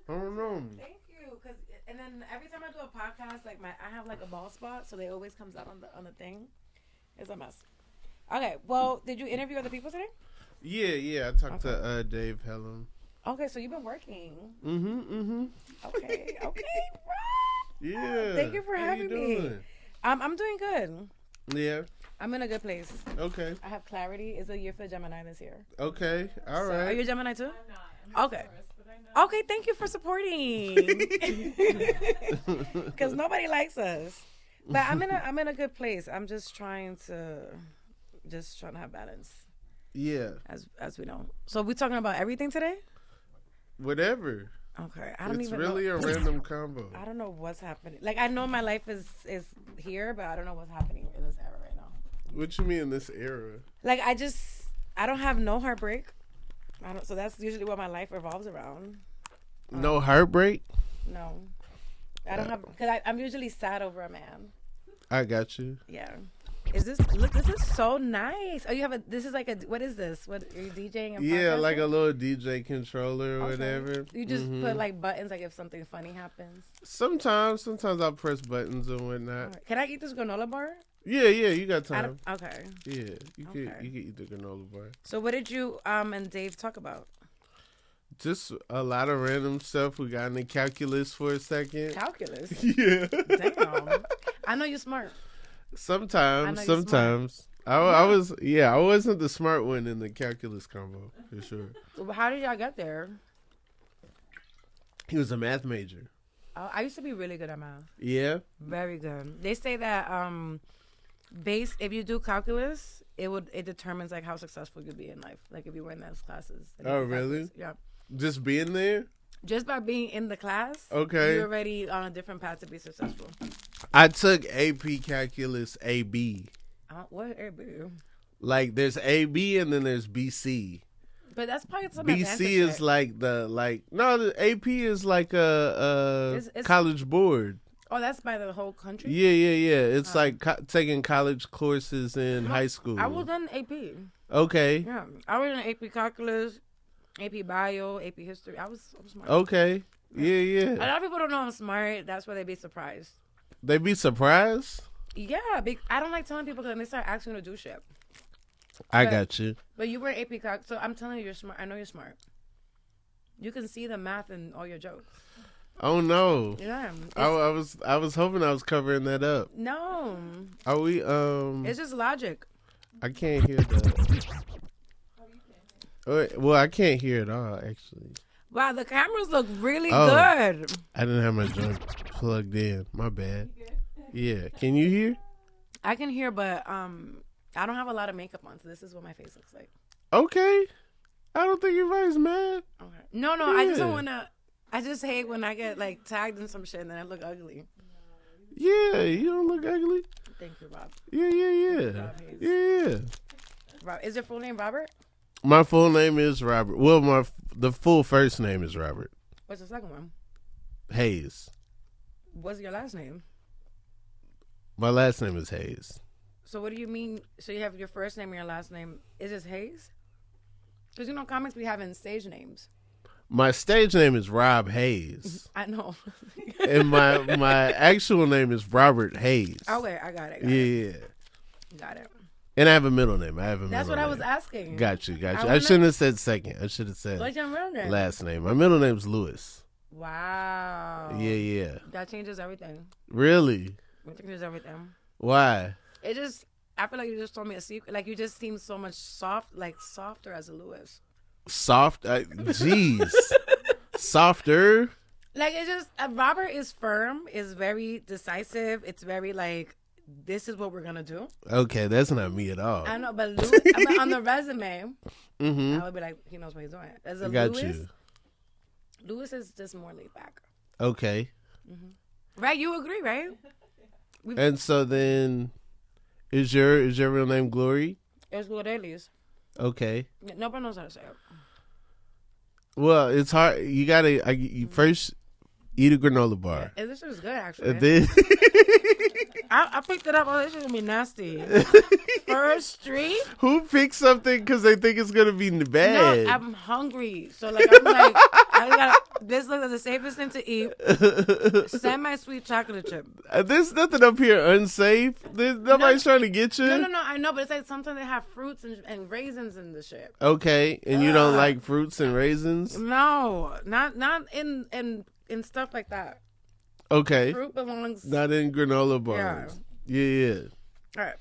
I don't know. Thank you. And then every time I do a podcast, like I have like a bald spot, so they always comes out on the thing. It's a mess. Okay. Well, did you interview other people today? Yeah. I talked to Dave Helen. Okay, so you've been working. Mm-hmm. Okay. Yeah. Thank you for having me. I'm doing good. Yeah. I'm in a good place. Okay. I have clarity. It's a year for Gemini this year. Okay. All right. Are you a Gemini too? I'm not. Okay. Okay, thank you for supporting. Because nobody likes us. But I'm in a good place. I'm just trying to have balance. Yeah. As we know. So we're talking about everything today? Whatever. Okay. It's really a random combo. I don't know what's happening. Like, I know my life is here, but I don't know what's happening in this era right now. What you mean in this era? Like, I don't have no heartbreak. So that's usually what my life revolves around. No heartbreak? No. I don't have, because I'm usually sad over a man. I got you. Yeah. This is so nice. Oh, this is like what is this? What, are you DJing? Yeah, like a little DJ controller or whatever. You just put like buttons, like if something funny happens? Sometimes I'll press buttons and whatnot. Right. Can I eat this granola bar? Yeah, you got time. Okay. Yeah, you can eat the granola bar. So what did you and Dave talk about? Just a lot of random stuff. We got into calculus for a second. Calculus? Yeah. Damn. I know you're smart. Sometimes. I wasn't the smart one in the calculus combo, for sure. So how did y'all get there? He was a math major. I used to be really good at math. Yeah? Very good. They say that if you do calculus, it determines like how successful you'll be in life. Like if you were in those classes. Like Oh, really? Yeah. Just being there? Just by being in the class, okay, you're already on a different path to be successful. I took AP Calculus AB. What AB? Like there's AB and then there's BC. But that's probably some BC is like the the AP is like a college board. Oh, that's by the whole country? Yeah. It's like taking college courses in high school. I was in AP. Okay. Yeah, I was in AP Calculus, AP Bio, AP History. I was smart. Okay. Yeah. A lot of people don't know I'm smart. That's why they be surprised. They be surprised? Yeah. I don't like telling people because they start asking to do shit. I got you. But you were AP Calc, so I'm telling you, you're smart. I know you're smart. You can see the math in all your jokes. Oh no! Yeah, I was hoping I was covering that up. No. Are we? It's just logic. I can't hear that. Well, I can't hear it all actually. Wow, the cameras look really good. I didn't have my joint plugged in. My bad. Yeah, can you hear? I can hear, but I don't have a lot of makeup on, so this is what my face looks like. Okay, I don't think anybody's mad. Okay. No, yeah. I just don't wanna. I just hate when I get like tagged in some shit and then I look ugly. Yeah, you don't look ugly. Thank you, Rob. Yeah. Yeah. Rob, is your full name Robert? My full name is Robert. Well, the full first name is Robert. What's the second one? Haze. What's your last name? My last name is Haze. So what do you mean? So you have your first name and your last name. Is this Haze? Because comics we have in stage names. My stage name is Rob Haze. I know. And my actual name is Robert Haze. Okay, I got it. Got it. And I have a middle name. That's what I was asking. Got you. I shouldn't have said second. I should have said what's your middle name? Last name. My middle name's Lewis. Wow. Yeah. That changes everything. Really? It changes everything. Why? I feel like you just told me a secret. Like you just seem so much softer as a Lewis. Soft? Jeez. Softer? Like it's just, Robert is firm, is very decisive. It's very like, this is what we're going to do. Okay, that's not me at all. I know, but Lewis, on the resume, I would be like, he knows what he's doing. As a Lewis is just more laid back. Okay. Mm-hmm. Right? You agree, right? And so then, is your real name Glory? It's Glorelys. Okay. Nobody knows how to say it. Well, it's hard. You gotta first. Eat a granola bar. Yeah, this shit was good, actually. I picked it up. Oh, this shit gonna be nasty. First Street. Who picks something because they think it's gonna be bad? No, I'm hungry, so like I'm like, I got this looks like the safest thing to eat. Send my sweet chocolate chip. There's nothing up here unsafe. Nobody's trying to get you. No. I know, but it's like sometimes they have fruits and raisins in the shit. Okay, and you don't like fruits and raisins? No, not in stuff like that. Okay. Fruit belongs not in granola bars. Yeah. All right.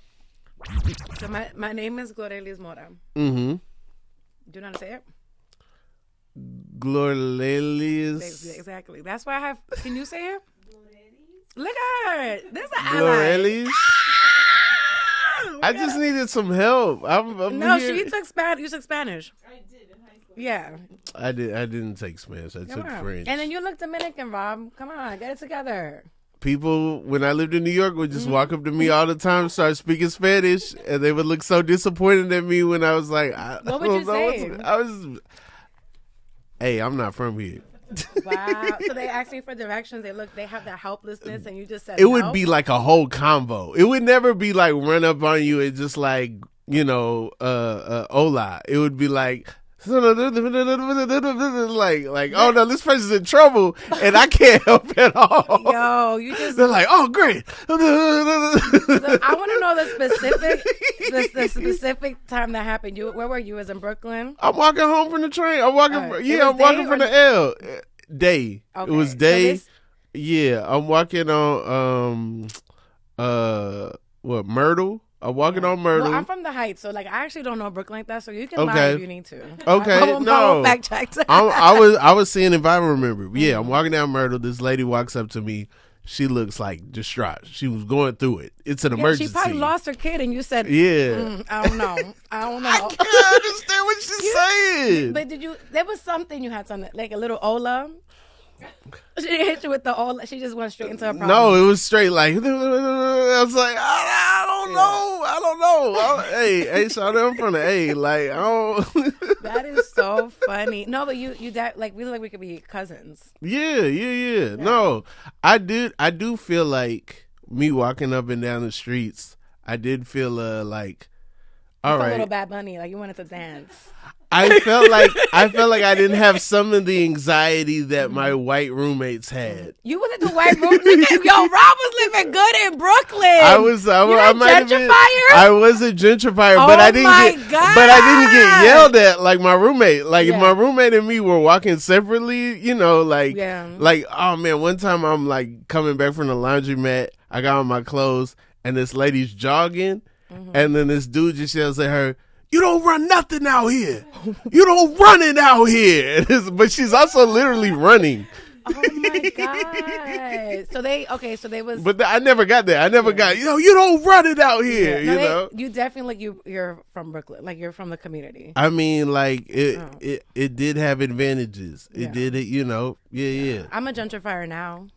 So my name is Glorelys Mora. Mm-hmm. Do you know how to say it? Glorelys. Exactly. That's why I have. Can you say it? Look at her. This is Glorelys. I just needed some help. I'm no, here. she took Spanish. You took Spanish. I did in high school. Yeah. I didn't take Spanish. I took French. And then you look Dominican, Rob. Come on, get it together. People, when I lived in New York, would just walk up to me all the time, start speaking Spanish, and they would look so disappointed at me when I was like, what would you say? Hey, I'm not from here. Wow. So they asked me for directions. They have that helplessness, and you just said it would be like a whole convo. It would never be like run up on you and just like, hola. It would be like, like, oh no, this person's in trouble and I can't help at all. Yo, you just they're like, oh great. So I want to know the specific time that happened. Where were you? Was in Brooklyn? I'm walking home from the train. I'm walking from the L. Day. Okay. It was day. So I'm walking on Myrtle. I'm walking on Myrtle. Well, I'm from the Heights, so like I actually don't know Brooklyn like that. So you can lie if you need to. Okay, I won't fact check. I was seeing if I remember. Yeah, I'm walking down Myrtle. This lady walks up to me. She looks like distraught. She was going through it. It's an emergency. She probably lost her kid, and you said, I don't know. I can't understand what she's saying. But there was something you had something like a little Ola. She didn't hit you with the Ola. She just went straight into her problem. No, it was straight like, I was like, I don't know. Hey, shout out, I'm from the A. Like, That is so funny. No, but you like, we look like we could be cousins. Yeah. No, I do feel like me walking up and down the streets, I did feel like, all right. A little Bad Bunny, like you wanted to dance. I felt like I didn't have some of the anxiety that my white roommates had. You was at the white room. Yo, Rob was living good in Brooklyn. I was a gentrifier. I was a gentrifier, but I didn't get yelled at like my roommate. Like my roommate and me were walking separately. Like oh man, one time I'm like coming back from the laundromat. I got on my clothes and this lady's jogging, and then this dude just yells at her, "You don't run nothing out here. You don't run it out here." But she's also literally running. Oh my God. So they was. But I never got that. I never got, you don't run it out here, You definitely, like, you're from Brooklyn. Like, you're from the community. I mean, like, it did have advantages. It did, yeah. I'm a gentrifier now.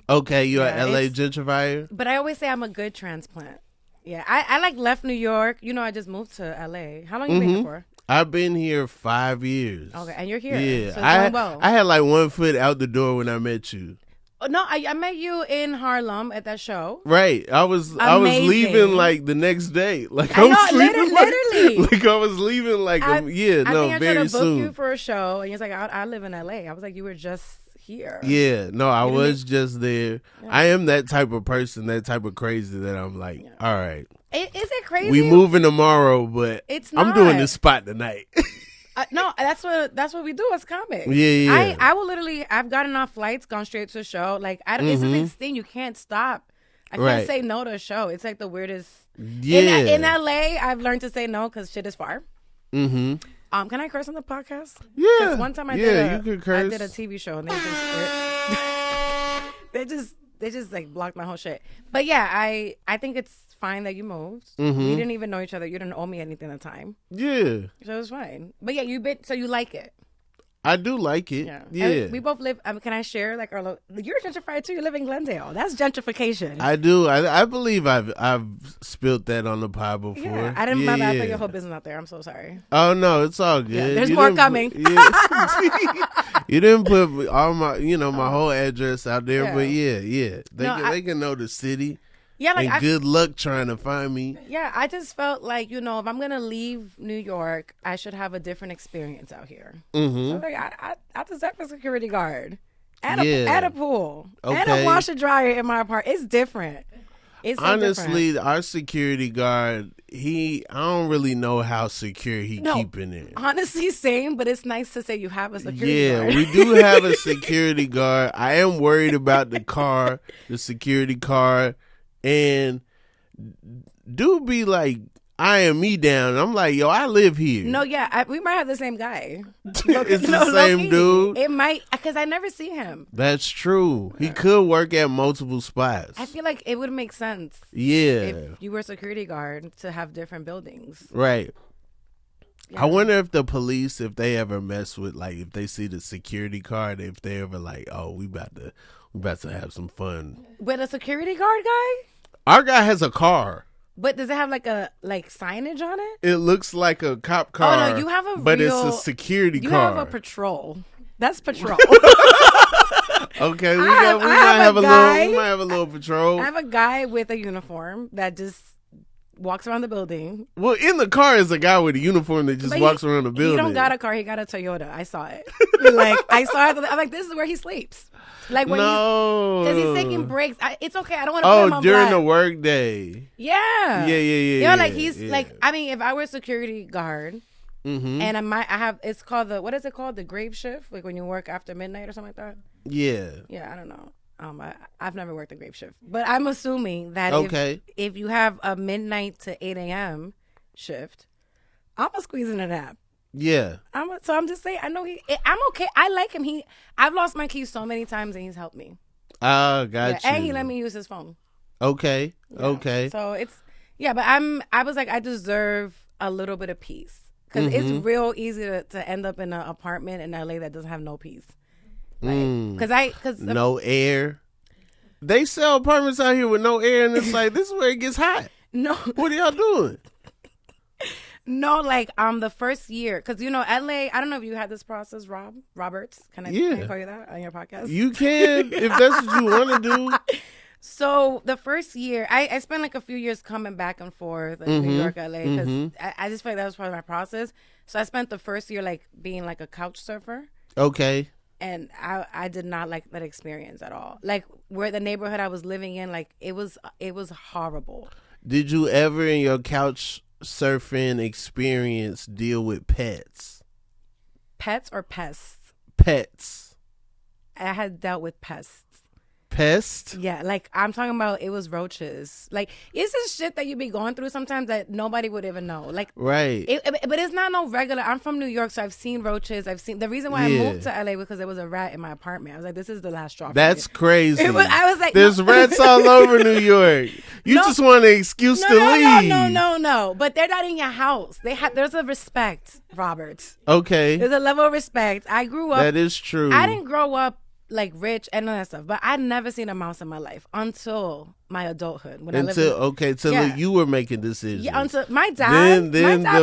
Okay, you're an LA gentrifier? But I always say I'm a good transplant. Yeah, I like left New York. I just moved to LA. How long you been here for? I've been here 5 years. Okay, and you're here. Yeah, so it's going well. I had like 1 foot out the door when I met you. Oh, no, I met you in Harlem at that show. Right, I was leaving like the next day. Like I was literally. Like I was leaving like I think I very tried to book soon. you for a show, and you're like, I live in LA. I was like, you were just here. Yeah, no, I was just there. Yeah. I am that type of person, that type of crazy that I'm like, all right. Is it crazy? We moving tomorrow, but I'm doing this spot tonight. No, that's what we do as comics. Yeah. I will literally, I've gotten off flights, gone straight to a show. Like, it's the thing. You can't stop. I can't say no to a show. It's like the weirdest. Yeah. In LA, I've learned to say no because shit is far. Mm-hmm. Can I curse on the podcast? Yeah. One time I did a TV show and they just like blocked my whole shit. But yeah, I think it's fine that you moved. Mm-hmm. We didn't even know each other. You didn't owe me anything at the time. Yeah. So it was fine. But yeah, so you like it. I do like it. Yeah. We both live. Can I share like you're gentrified too? You live in Glendale. That's gentrification. I do. I believe I've spilled that on the pod before. Yeah. I didn't. I put your whole business out there. I'm so sorry. Oh no, it's all good. Yeah, there's more coming. You didn't put all my, my whole address out there, but yeah. They can know the city. Yeah, like and good luck trying to find me. Yeah, I just felt like, if I'm gonna leave New York, I should have a different experience out here. Mm-hmm. So like, I deserve a security guard at a pool and a washer dryer in my apartment. It's different. It's so honestly different. Our security guard, I don't really know how secure he keeping it. Honestly, same, but it's nice to say you have a security guard. Yeah, we do have a security guard. I am worried about the security car. And dude be like eyeing me down. I'm like, yo, I live here. No, yeah, we might have the same guy. It's the same dude. It might, because I never see him. That's true. He could work at multiple spots. I feel like it would make sense. Yeah. If you were a security guard to have different buildings. Right. Yeah. I wonder if the police, if they ever mess with, like, if they see the security card, if they ever like, oh, we about to have some fun. With a security guard guy? Our guy has a car. But does it have like signage on it? It looks like a cop car. Oh no, you have but it's a security car. You have a patrol. That's patrol. Okay, we might have a little patrol. I have a guy with a uniform that just walks around the building. Well, in the car is a guy with a uniform that just walks around the building. He don't got a car. He got a Toyota. I saw it. I saw it. I'm like, this is where he sleeps. Like when because he's taking breaks. It's okay. I don't want to put him on during black. The work day. Yeah. Yeah. Like he's like, I mean, if I were a security guard, and I have, it's called what is it called? The grave shift, like when you work after midnight or something like that. Yeah. Yeah, I don't know. I've never worked a grave shift, but I'm assuming that if you have a midnight to 8 a.m. shift, I'm gonna squeeze in a nap. Yeah. So I'm just saying, I know I'm okay. I like him. I've lost my keys so many times and he's helped me. Got you. And he let me use his phone. Okay. Yeah. Okay. So but I was like, I deserve a little bit of peace. Because it's real easy to end up in an apartment in LA that doesn't have no peace. Because no air. They sell apartments out here with no air, and it's like, this is where it gets hot. No. What are y'all doing? No, like the first year, because LA. I don't know if you had this process, Roberts. Can I call you that on your podcast? You can if that's what you want to do. So the first year, I spent like a few years coming back and forth in New York, LA, because I just felt like that was part of my process. So I spent the first year like being like a couch surfer. Okay. And I did not like that experience at all. Like where the neighborhood I was living in, like it was horrible. Did you ever in your couch surfing experience deal with pets? Pets or pests? Pets. I had dealt with pests. Pest? Yeah, like I'm talking about, it was roaches. Like it's this shit that you be going through sometimes that nobody would even know. Like right. But it's not no regular. I'm from New York, so I've seen roaches. The reason why I moved to LA because there was a rat in my apartment. I was like, this is the last straw. That's crazy. I was like, there's rats all over New York. You just want an excuse to leave. No. But they're not in your house. There's a respect, Robert. Okay. There's a level of respect. I grew up. That is true. I didn't grow up like rich and all that stuff, but I'd never seen a mouse in my life until my adultôt. You were making decisions. Yeah, until my dad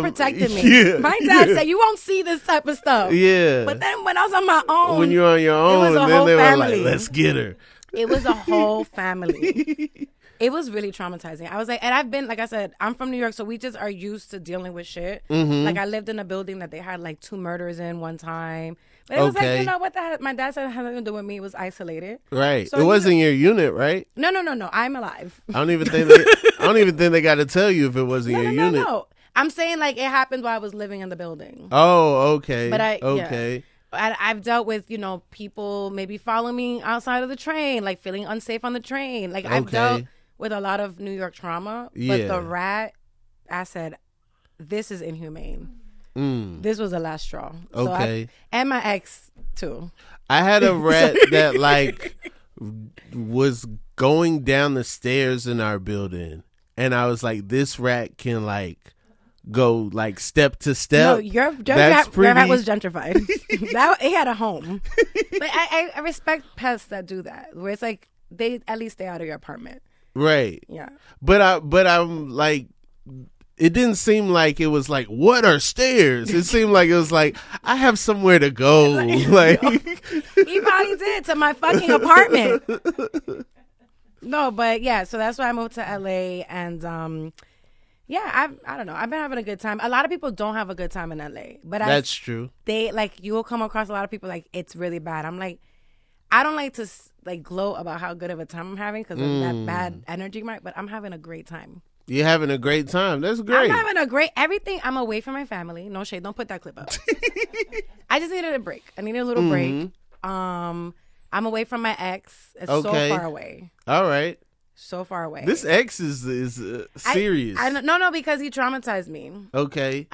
protected me. Yeah. My dad said, you won't see this type of stuff. Yeah. But then when I was on my own, when you're on your own, then they were like, let's get her. It was a whole family. It was really traumatizing. I was like, and I've been, like I said, I'm from New York, so we just are used to dealing with shit. Like I lived in a building that they had like 2 murders in one time. But it was like, you know what? My dad said it had nothing to do with me. It was isolated. Right. So it wasn't your unit, right? No. I'm alive. I don't even think they got to tell you if it wasn't your unit. No. I'm saying like it happened while I was living in the building. Oh, okay. But okay. Yeah. I've dealt with, people maybe following me outside of the train, like feeling unsafe on the train. Like I've dealt with a lot of New York trauma. Yeah. But the rat, I said, this is inhumane. This was the last straw. Okay. And my ex too. I had a rat that like was going down the stairs in our building, and I was like, this rat can like go like step to step. No, your rat was gentrified. It had a home. But I respect pests that do that, where it's like they at least stay out of your apartment. Right. Yeah. But I'm like, it didn't seem like it was like, what are stairs? It seemed like it was like, I have somewhere to go. Like he probably did, to my fucking apartment. No, but yeah, so that's why I moved to LA, and yeah, I don't know. I've been having a good time. A lot of people don't have a good time in LA, but that's true. They like, you will come across a lot of people like, it's really bad. I'm like, I don't like to like gloat about how good of a time I'm having because of that bad energy, but I'm having a great time. You're having a great time. That's great. I'm having a great everything. I'm away from my family. No shade. Don't put that clip up. I just needed a break. I needed a little break. I'm away from my ex. It's so far away. All right. So far away. This ex is serious. No, because he traumatized me. Okay.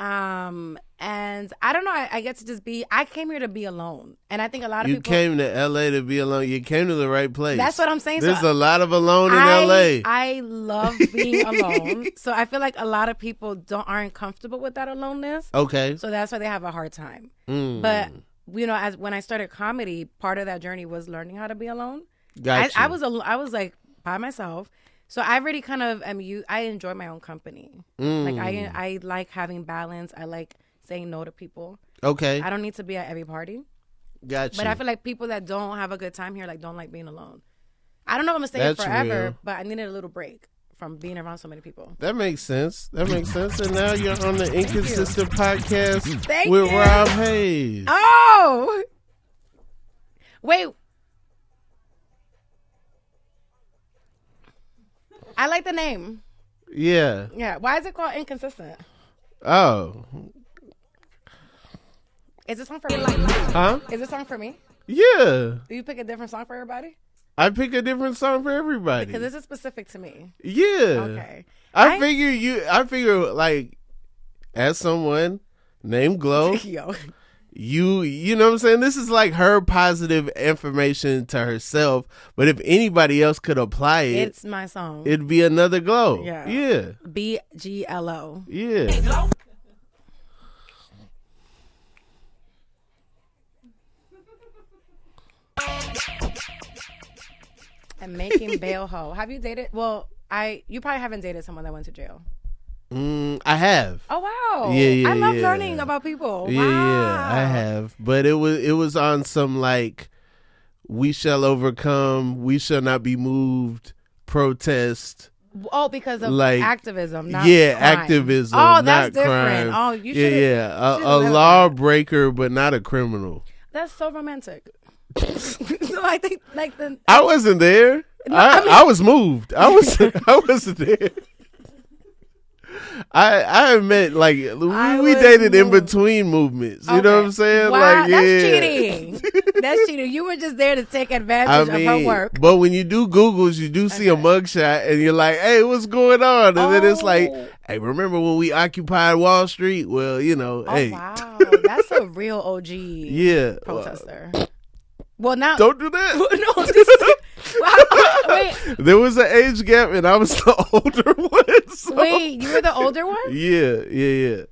And I don't know. I get to just be. I came here to be alone, and I think a lot of people. You came to LA to be alone. You came to the right place. That's what I'm saying. There's a lot of alone in LA. I love being alone, so I feel like a lot of people aren't comfortable with that aloneness. Okay. So that's why they have a hard time. But as when I started comedy, part of that journey was learning how to be alone. Gotcha. I was like by myself. So I already kind of I enjoy my own company. Like I like having balance. I like saying no to people. Okay. I don't need to be at every party. Gotcha. But I feel like people that don't have a good time here like don't like being alone. I don't know if I'm gonna stay here forever, real. But I needed a little break from being around so many people. That makes sense. And now you're on the Inconsistent Podcast with Rob Haze. Oh, wait. I like the name. Yeah. Yeah. Why is it called Inconsistent? Oh. Is this song for me? Huh? Is this song for me? Yeah. Do you pick a different song for everybody? I pick a different song for everybody. Because this is specific to me. Yeah. Okay. I figure like, as someone named Glow, Yo. You know what I'm saying? This is like her positive information to herself. But if anybody else could apply it, it's my song. It'd be another Glow. Yeah. Yeah. BGLO. Yeah. And making bail hoe. Have you dated? Well, you probably haven't dated someone that went to jail. I have. Oh wow! Yeah, I love learning about people. Yeah, wow. I have. But it was on some like, we shall overcome, we shall not be moved, protest. Oh, because of like activism, not crime. Activism. Oh, that's not different. Crime. Oh, you should. Yeah. A lawbreaker, but not a criminal. That's so romantic. So I think like I wasn't there. No, I was moved. I wasn't there. I admit, like, we dated in between movements. You know what I'm saying? Wow, like, yeah. That's cheating. That's cheating. You were just there to take advantage of her work. But when you do Googles, you do see a mugshot, and you're like, hey, what's going on? And then it's like, hey, remember when we occupied Wall Street? Well, hey. Wow. That's a real OG protester. Well, now don't do that. No, wait. There was an age gap, and I was the older one. So. Wait, you were the older one? Yeah.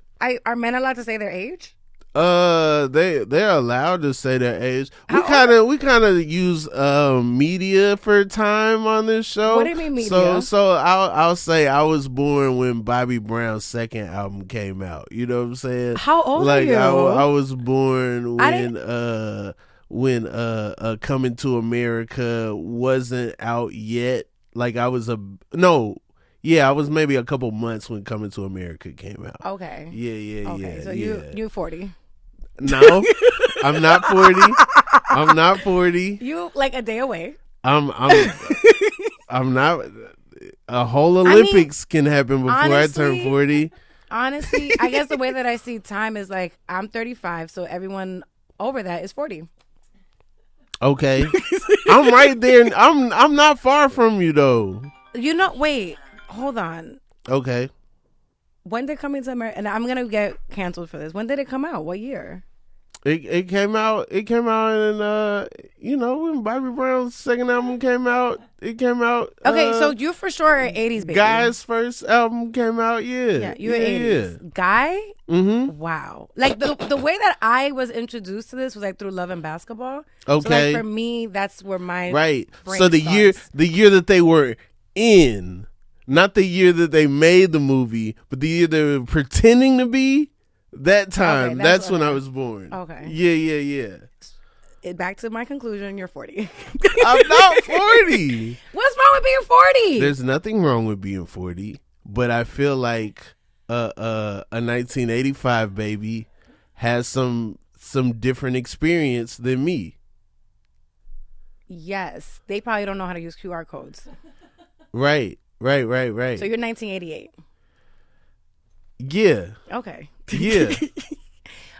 Are men allowed to say their age? They're allowed to say their age. We kind of use media for time on this show. What do you mean media? So I'll say I was born when Bobby Brown's second album came out. You know what I'm saying? How old are you? I was born when Coming to America wasn't out yet. Like I was I was maybe a couple months when Coming to America came out. Okay. Yeah. Okay, so you 40. No, I'm not 40. I'm not 40. You like a day away. I'm not. A whole Olympics can happen before honestly, I turn 40. Honestly, I guess the way that I see time is like I'm 35, so everyone over that is 40. Okay. I'm right there. I'm not far from you though. Wait, hold on. Okay. When did Coming to America? And I'm gonna get canceled for this. When did it come out? What year? It came out in when Bobby Brown's second album came out. It came out. Okay, so you for sure are 80s baby. Guy's first album came out. Yeah, you're 80s. Guy. Mm-hmm. Wow. Like the way that I was introduced to this was like through Love and Basketball. Okay. So like for me, that's where my right. brain So the starts. year that they were in Not the year that they made the movie, but the year they were pretending to be. That time, okay, that's when I was born. Okay. Yeah. Back to my conclusion, you're 40. I'm not 40. What's wrong with being 40? There's nothing wrong with being 40, but I feel like a 1985 baby has some different experience than me. Yes. They probably don't know how to use QR codes. Right. So you're 1988. Yeah. Okay. Yeah.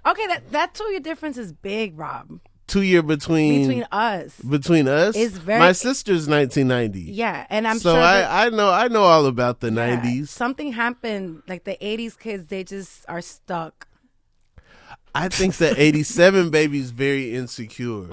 Okay, that 2-year difference is big, Rob. 2 year between us. Between us? Is very. My sister's 1990. Yeah, and I'm so sure. So I know all about the 90s. Something happened. Like the 80s kids, they just are stuck. I think the 87 baby's very insecure.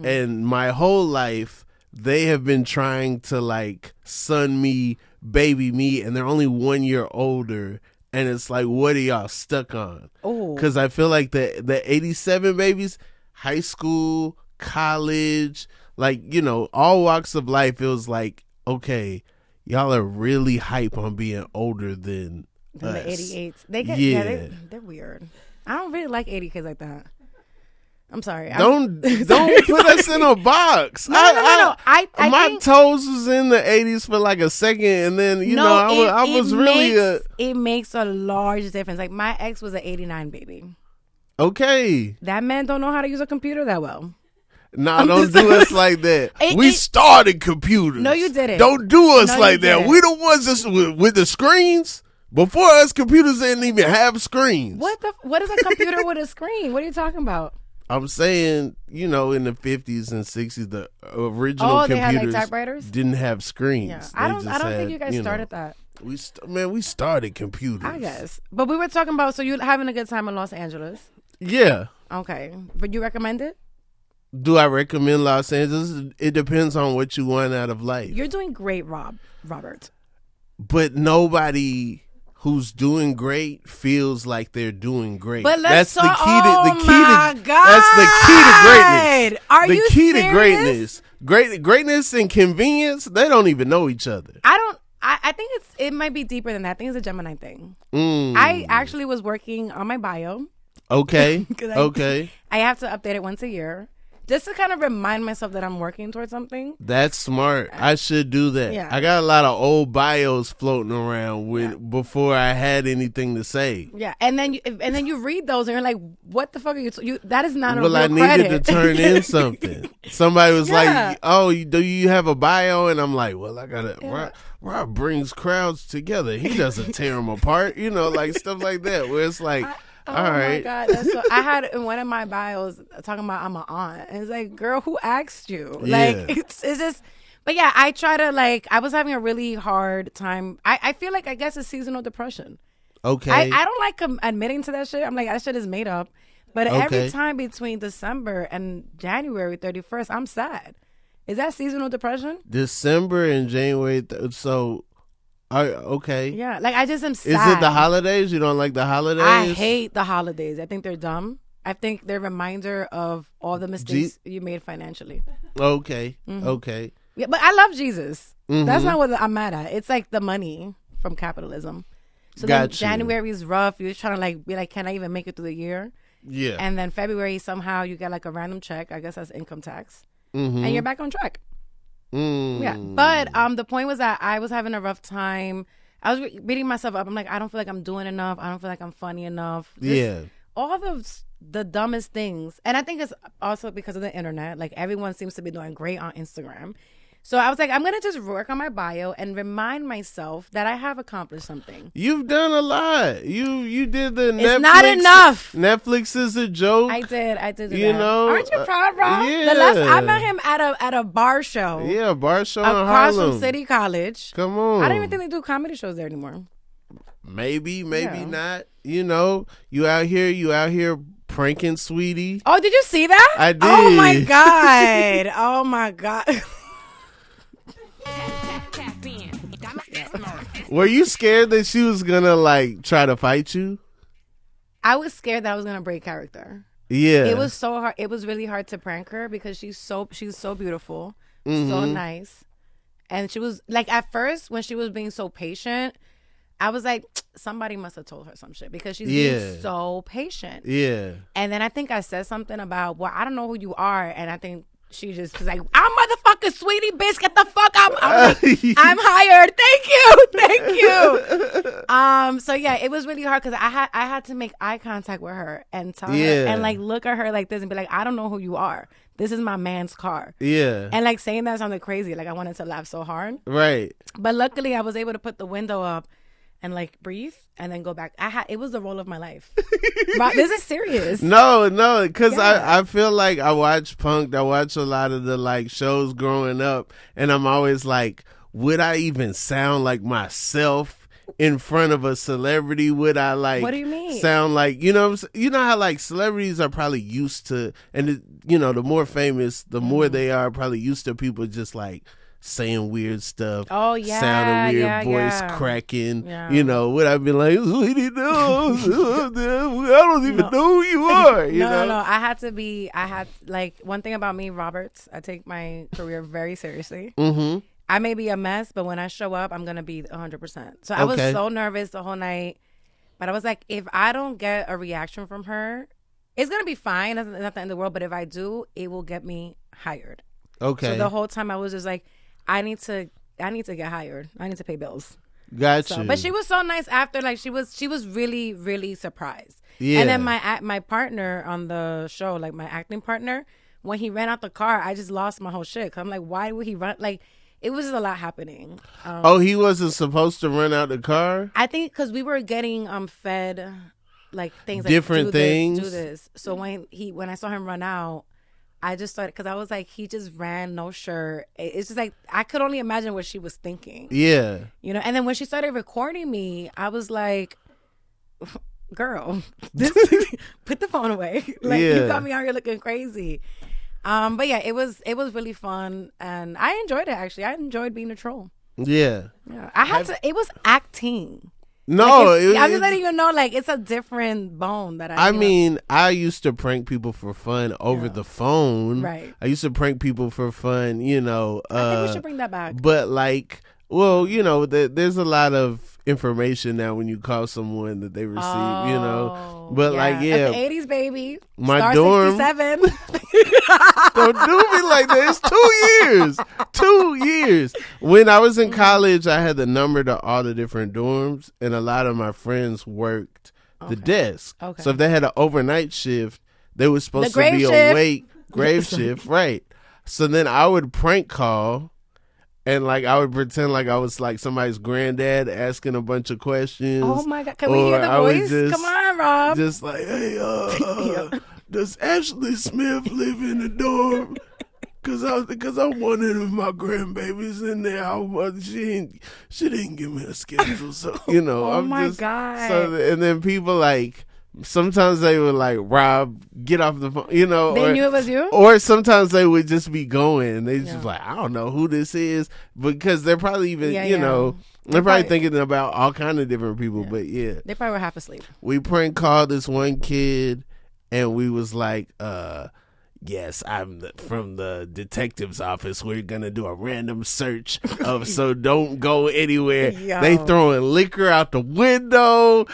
And my whole life, they have been trying to like son me, baby me, and they're only 1 year older. And it's like, what are y'all stuck on? Oh, because I feel like the 87 babies, high school, college, like, you know, all walks of life, it was like, okay, y'all are really hype on being older than us. The 88s. They're weird. I don't really like 80 kids like that. I'm sorry. Don't put us in a box. No. I my think toes was in the 80s for like a second, and then I was really it makes a large difference. Like my ex was an 89 baby. Okay. That man don't know how to use a computer that well. Nah, don't do us like that. We started computers. No, you didn't. Don't do us like that. We the ones that's with the screens. Before us, computers didn't even have screens. What is a computer with a screen? What are you talking about? I'm saying, you know, in the 50s and 60s, the original computers had like typewriters? didn't have screens. Yeah. I don't think you guys started that. We started computers. I guess. But we were talking about, so you're having a good time in Los Angeles. Yeah. Okay. Would you recommend it? Do I recommend Los Angeles? It depends on what you want out of life. You're doing great, Robert. But nobody who's doing great feels like they're doing great. But that's the key to greatness. Are you key serious? to greatness. Greatness and convenience, they don't even know each other. I think it might be deeper than that. I think it's a Gemini thing. I actually was working on my bio. Okay. I have to update it once a year. Just to kind of remind myself that I'm working towards something. That's smart. I should do that. Yeah. I got a lot of old bios floating around before I had anything to say. Yeah, and then you read those and you're like, "What the fuck are you? That is not a real credit." Well, I needed to turn in something. Somebody was like, "Oh, do you have a bio?" And I'm like, "Well, I gotta." Yeah. Rob brings crowds together. He doesn't tear them apart. You know, like stuff like that. Where it's like. All right. My God, I had in one of my bios talking about I'm an aunt, and it's like, girl, who asked you? Yeah. Like, it's just, but yeah, I try to I was having a really hard time. I feel like I guess it's seasonal depression. Okay. I don't like admitting to that shit. I'm like, that shit is made up. But every time between December and January 31st, I'm sad. Is that seasonal depression? December and January, so. Okay. Yeah, like I just am sad. Is it the holidays? You don't like the holidays? I hate the holidays. I think they're dumb. I think they're a reminder of all the mistakes you made financially. Okay. Mm-hmm. Okay. Yeah, but I love Jesus. Mm-hmm. That's not what I'm mad at. It's like the money from capitalism. So then January is rough. You're trying to be like, can I even make it through the year? Yeah. And then February, somehow you get like a random check. I guess that's income tax. Mm-hmm. And you're back on track. Yeah, but the point was that I was having a rough time. I was beating myself up. I'm like, I don't feel like I'm doing enough. I don't feel like I'm funny enough. All the dumbest things. And I think it's also because of the internet. Like everyone seems to be doing great on Instagram. So I was like, I'm going to just work on my bio and remind myself that I have accomplished something. You've done a lot. You did the Netflix. It's not enough. Netflix is a joke. I did you know, aren't you proud, Rob? Yeah. I met him at a bar show. Yeah, bar show across from City College. Come on. I don't even think they do comedy shows there anymore. Maybe not. You know, you out here pranking Sweetie. Oh, did you see that? I did. Oh my God. Oh my God. Were you scared that she was gonna try to fight you? I was scared that I was gonna break character. Yeah. It was so hard. It was really hard to prank her because she's so beautiful, so nice, And she was like, at first, when she was being so patient, I was like, somebody must have told her some shit because she's being so patient. Yeah. And then I think I said something about, well, I don't know who you are. And I think she just was like, I'm motherfucking sweetie, bitch. Get the fuck up. I was like, I'm hired. Thank you. So yeah, it was really hard because I had to make eye contact with her and tell her and like look at her like this and be like, I don't know who you are. This is my man's car. Yeah. And like saying that sounded crazy. Like I wanted to laugh so hard. Right. But luckily I was able to put the window up and like breathe and then go back. It was the role of my life. This is serious. No, because I feel like I watch Punk'd. I watch a lot of the like shows growing up, and I'm always like, would I even sound like myself in front of a celebrity? Would I like? What do you mean? Sound like you know how like celebrities are probably used to, and the more famous, the more they are probably used to people just like saying weird stuff. Oh yeah, sounding weird, voice cracking. Yeah. Would I be like, sweetie, no, I don't even know who you are. No. I had like one thing about me, Roberts. I take my career very seriously. Mm-hmm. I may be a mess, but when I show up, I'm gonna be 100%. So I was so nervous the whole night, but I was like, if I don't get a reaction from her, it's gonna be fine. It's not the end of the world. But if I do, it will get me hired. Okay. So the whole time I was just like, I need to get hired. I need to pay bills. Gotcha. But she was so nice after. Like she was really, really surprised. Yeah. And then my partner on the show, like my acting partner, when he ran out the car, I just lost my whole shit. 'Cause I'm like, why would he run? Like, it was just a lot happening. He wasn't supposed to run out the car? I think because we were getting fed like things, different like, things. Do this. So when I saw him run out, I just started, because I was like, he just ran, no shirt. It's just like, I could only imagine what she was thinking. Yeah. And then when she started recording me, I was like, girl, put the phone away. Like, you got me out here looking crazy. But yeah, it was really fun. And I enjoyed it, actually. I enjoyed being a troll. Yeah. It was acting. No, like I'm just letting you know, like, it's a different bone that I mean, I used to prank people for fun over the phone. Right. I used to prank people for fun, I think we should bring that back. But like, well, there's a lot of information now when you call someone that they receive, But like, yeah. At the 80s, baby. My Star dorm. 67. Don't do me like that. It's 2 years. 2 years. When I was in college, I had the number to all the different dorms, and a lot of my friends worked the desk. Okay. So if they had an overnight shift, they were supposed to be awake. Grave shift, right. So then I would prank call, and like I would pretend like I was like somebody's granddad asking a bunch of questions. Oh my God. Can we hear the voice? Come on, Rob. Just like, hey, does Ashley Smith live in the dorm? Because I'm wondering if my grandbaby's in there. She didn't give me a schedule, so Oh my God. So and then people like, sometimes they would like, Rob, get off the phone, They knew it was you? Or sometimes they would just be going, and they just like, I don't know who this is, because they're probably even, they're probably thinking about all kind of different people, but yeah. They probably were half asleep. We prank called this one kid, and we was like, yes, I'm from the detective's office. We're going to do a random search so don't go anywhere. Yo. They throwing liquor out the window.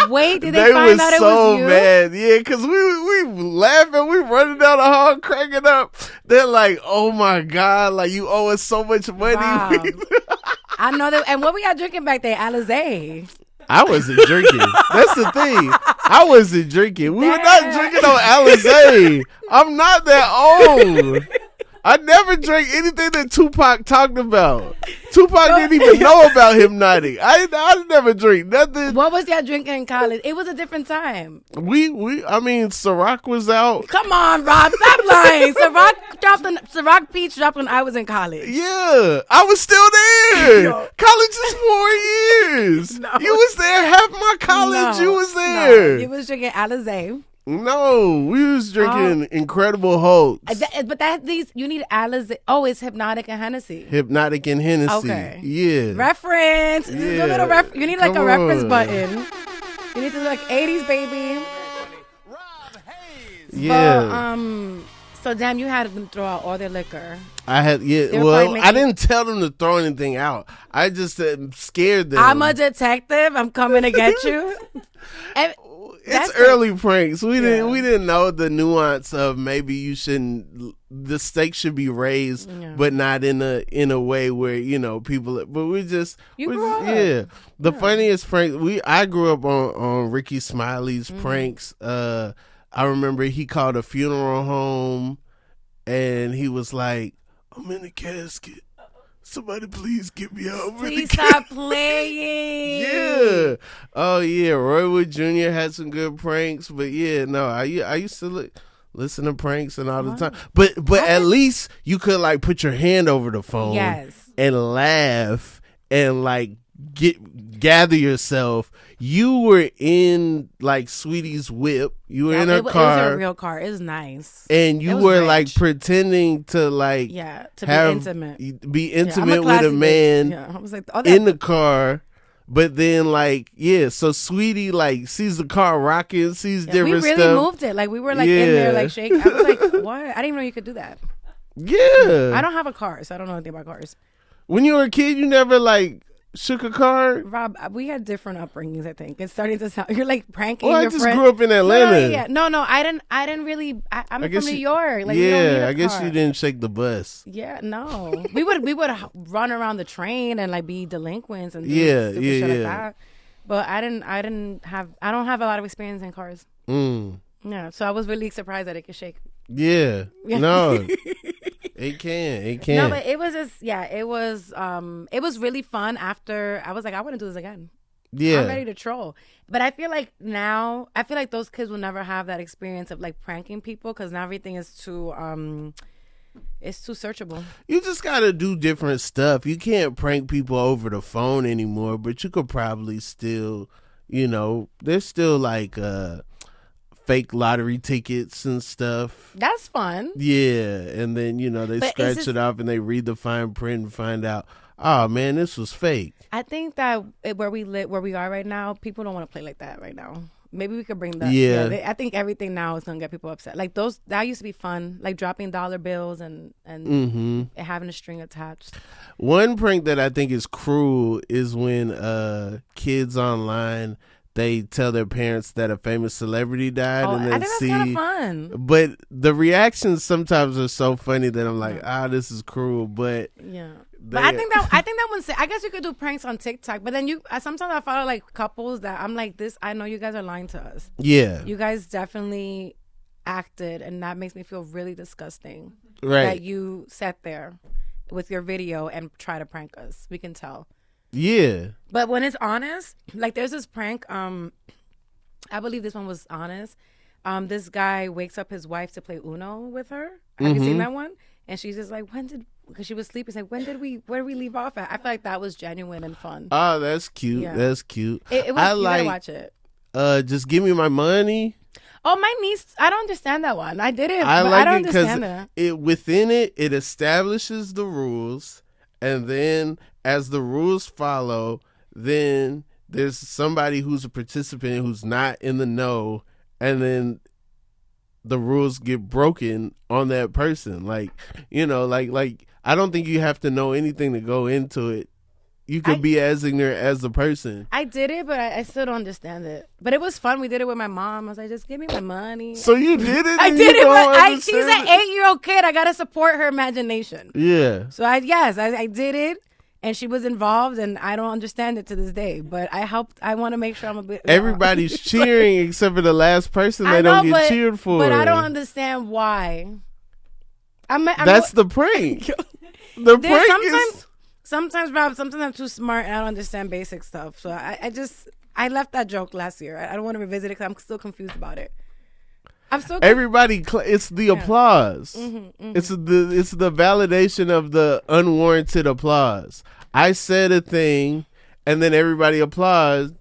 Wait, did they find out it was you? Mad. Yeah, because we laughing. We running down the hall, cracking up. They're like, oh my God, like, you owe us so much money. Wow. I know that. And what we got drinking back there? Alizé. I wasn't drinking. That's the thing. I wasn't drinking. We were not drinking on Alizé. I'm not that old. I never drank anything that Tupac talked about. Tupac didn't even know about Hypnotic. I never drink nothing. What was y'all drinking in college? It was a different time. I mean, Ciroc was out. Come on, Rob, stop lying. Ciroc Peach dropped when I was in college. Yeah, I was still there. College is 4 years. No. You was there half my college. You was there. No, you was drinking Alizé. No, we was drinking Incredible Hulks. But you need Alizé. Oh, it's Hypnotic and Hennessy. Hypnotic and Hennessy. Okay. Yeah. Reference. Yeah. You need like a reference button. You need to do like 80s, baby. Rob Haze. Yeah. But, So damn, you had them throw out all their liquor. I had Well, I didn't tell them to throw anything out. I just scared them. I'm a detective. I'm coming to get you. And it's early pranks. We didn't know the nuance of maybe you shouldn't. The stakes should be raised, but not in a way where people. But The funniest prank. I grew up on Ricky Smiley's pranks. I remember he called a funeral home, and he was like, "I'm in a casket. Somebody please get me out." Please stop playing. Yeah. Oh yeah. Roy Wood Jr. had some good pranks, but I used to listen to pranks and all the time. But at least you could like put your hand over the phone, and laugh and like gather yourself. You were in like Sweetie's whip. You were in her car. It was a real car. It was nice. And you were rich. Like pretending to like be intimate with a man I was like, in the car. But then so Sweetie like sees the car rocking, sees different stuff. We really moved it. Like we were like in there like shaking. I was like, what? I didn't even know you could do that. Yeah. I don't have a car, so I don't know anything about cars. When you were a kid, you never like shook a car? Rob, we had different upbringings, I think. It's starting to sound you're like pranking your friend. I just grew up in Atlanta. No, I didn't really I'm from New York. Like, I guess you didn't shake the bus. Yeah, no. we would run around the train and like be delinquents and shit like that. But I don't have a lot of experience in cars. Yeah, so I was really surprised that it could shake. Yeah. No. It can. No, but it was just it was really fun. After I was like, I want to do this again. Yeah, I'm ready to troll. But I feel like those kids will never have that experience of like pranking people because now everything is too it's too searchable. You just gotta do different stuff. You can't prank people over the phone anymore, but you could probably still, there's still like fake lottery tickets and stuff. That's fun. Yeah, and then they scratch it off and they read the fine print and find out, oh man, this was fake. I think that where we are right now, people don't want to play like that right now. Maybe we could bring that. I think everything now is gonna get people upset. Like that used to be fun, like dropping dollar bills and having a string attached. One prank that I think is cruel is when kids online. They tell their parents that a famous celebrity died, and then I think that's kind of fun. But the reactions sometimes are so funny that I'm like, this is cruel. But but I think that one's. I guess you could do pranks on TikTok, but then sometimes I follow like couples that I'm like, this. I know you guys are lying to us. Yeah, you guys definitely acted, and that makes me feel really disgusting. Right, that you sat there with your video and try to prank us. We can tell. Yeah. But when it's honest, like there's this prank, I believe this one was honest. This guy wakes up his wife to play Uno with her. Have you seen that one? And she's just like, because she was sleeping, like, where did we leave off at? I feel like that was genuine and fun. Oh, that's cute. Yeah. That's cute. You gotta watch it. Just give me my money. Oh, my niece, I don't understand that one. I did it, but I don't understand that. Within it establishes the rules, and then as the rules follow, then there's somebody who's a participant who's not in the know, and then the rules get broken on that person. Like, like I don't think you have to know anything to go into it. You could be as ignorant as the person. I did it, but I still don't understand it. But it was fun. We did it with my mom. I was like, just give me my money. So you did it? I did it, but she's an 8-year-old kid. I got to support her imagination. Yeah. So I did it. And she was involved, and I don't understand it to this day. But I helped. I want to make sure I'm a bit. Everybody's cheering except for the last person they don't get cheered for. But I don't understand why. That's the prank. The prank is. Sometimes, Rob, I'm too smart and I don't understand basic stuff. So I left that joke last year. I don't want to revisit it because I'm still confused about it. Everybody, it's the applause. It's the validation of the unwarranted applause. I said a thing, and then everybody applauds,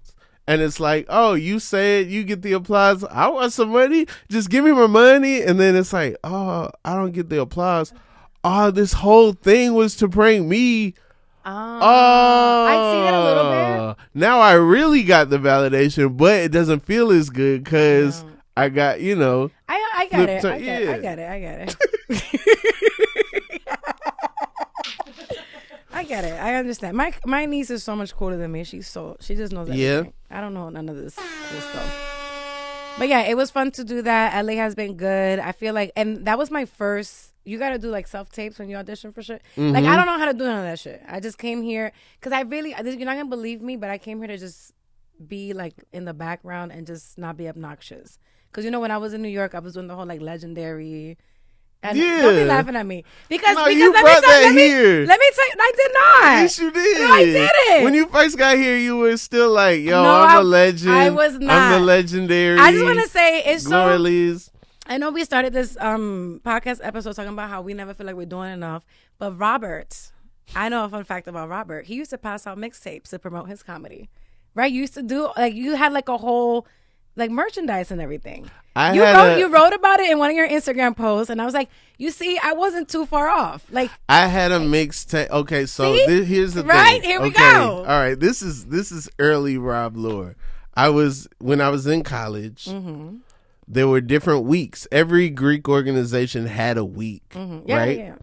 and it's like, oh, you say it, you get the applause. I want some money. Just give me my money, and then it's like, oh, I don't get the applause. Oh, this whole thing was to prank me. I see that a little bit. Now I really got the validation, but it doesn't feel as good because. I got, I get it. I get it. I get it. I understand. My niece is so much cooler than me. She just knows everything. Yeah. I don't know none of this stuff. But yeah, it was fun to do that. LA has been good. I feel like, and that was my first. You got to do like self tapes when you audition for shit. Mm-hmm. Like I don't know how to do none of that shit. I just came here because you're not gonna believe me, but I came here to just be like in the background and just not be obnoxious. Because when I was in New York, I was doing the whole like legendary. And don't be laughing at me because you brought that here. Let me tell you, I did not. Yes, you did. No, I didn't. When you first got here, you were still like, "Yo, I'm a legend. I was not. I'm the legendary." I just want to say it's Glorelys. I know we started this podcast episode talking about how we never feel like we're doing enough, but Robert, I know a fun fact about Robert. He used to pass out mixtapes to promote his comedy, right? You used to do like you had like a whole. Like merchandise and everything. You wrote about it in one of your Instagram posts, and I was like, you see, I wasn't too far off. Like I had a mixtape. Okay, so here's the thing. Right here we go. All right, this is early Rob Lore. When I was in college. Mm-hmm. There were different weeks. Every Greek organization had a week, right? Yeah.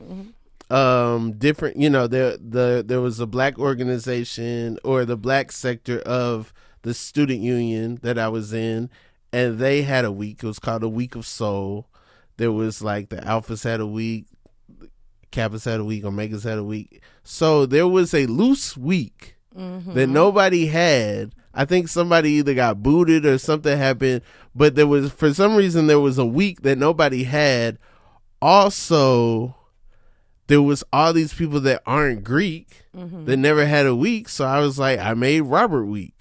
Mm-hmm. Different. There was a black organization or the black sector of the student union that I was in, and they had a week. It was called a Week of Soul. There was like the Alphas had a week, Kappas had a week, Omegas had a week. So there was a loose week that nobody had. I think somebody either got booted or something happened, but for some reason there was a week that nobody had. Also, there was all these people that aren't Greek that never had a week. So I was like, I made Robert Week.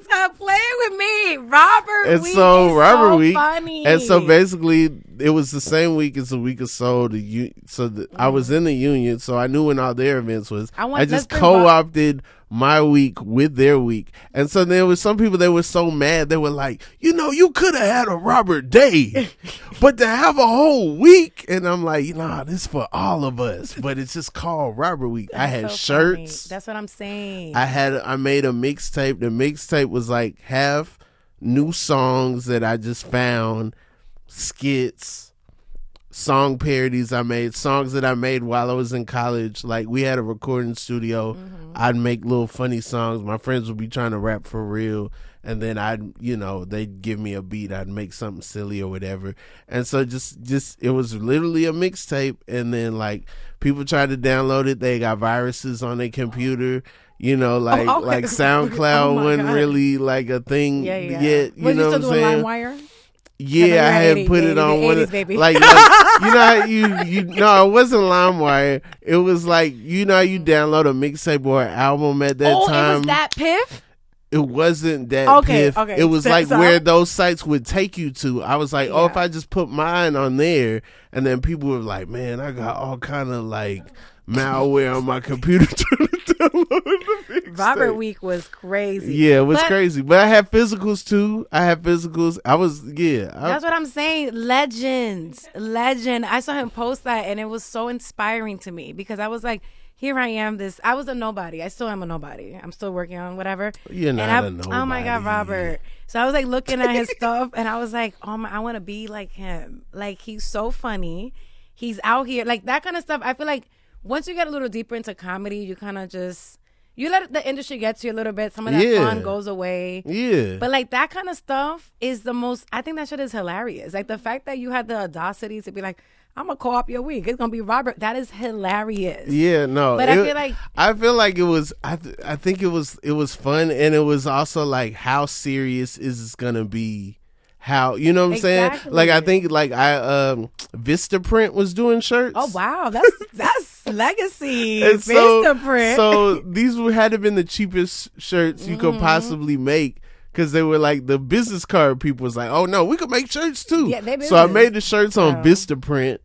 Stop playing with me. Robert Week so is Robert so Week, funny. And so basically it was the same week as the Week of Soul. I was in the union, so I knew when all their events was. I just co-opted my week with their week. And so there was some people that were so mad. They were like, you could have had a Robert Day, but to have a whole week. And I'm like, nah, this is for all of us, but it's just called Robert Week. I had shirts. Funny. That's what I'm saying. I made a mixtape. The mixtape was like half new songs that I just found, skits, song parodies I made, songs that I made while I was in college. Like we had a recording studio. I'd make little funny songs. My friends would be trying to rap for real, and then they'd give me a beat. I'd make something silly or whatever. And so just it was literally a mixtape. And then like people tried to download it. They got viruses on their computer. Like SoundCloud wasn't really like a thing yet. You know what I'm saying? LimeWire? Yeah, I had put it on one of like no, it wasn't LimeWire. It was like you download a mixtape or an album at that time. It was that Piff? It wasn't that Piff. Okay. It was like where those sites would take you to. I was like, if I just put mine on there, and then people were like, man, I got all kind of like malware on my computer trying to download the Robert Week was crazy. Yeah, it was crazy. But I have physicals too. That's what I'm saying. Legend. I saw him post that, and it was so inspiring to me because I was like, here I am. I was a nobody. I still am a nobody. I'm still working on whatever. You're not a nobody. Oh my God, Robert. So I was like looking at his stuff, and I was like, I want to be like him. Like he's so funny. He's out here like that kind of stuff. I feel like once you get a little deeper into comedy, you kind of just you let the industry get to you a little bit. Some of that fun goes away. Yeah. But like that kind of stuff is the most. I think that shit is hilarious. Like the fact that you had the audacity to be like, I'm gonna co-op your week. It's gonna be Robert. That is hilarious. Yeah, no. But I feel like it was. I think it was fun, and it was also like how serious is this gonna be? How you know what I'm saying? Like I think like Vistaprint was doing shirts. Oh wow, that's legacy. Vistaprint. So these had to been the cheapest shirts you could possibly make. Because they were like the business card people was like, oh no, we could make shirts too. Yeah, so I made the shirts on Vistaprint,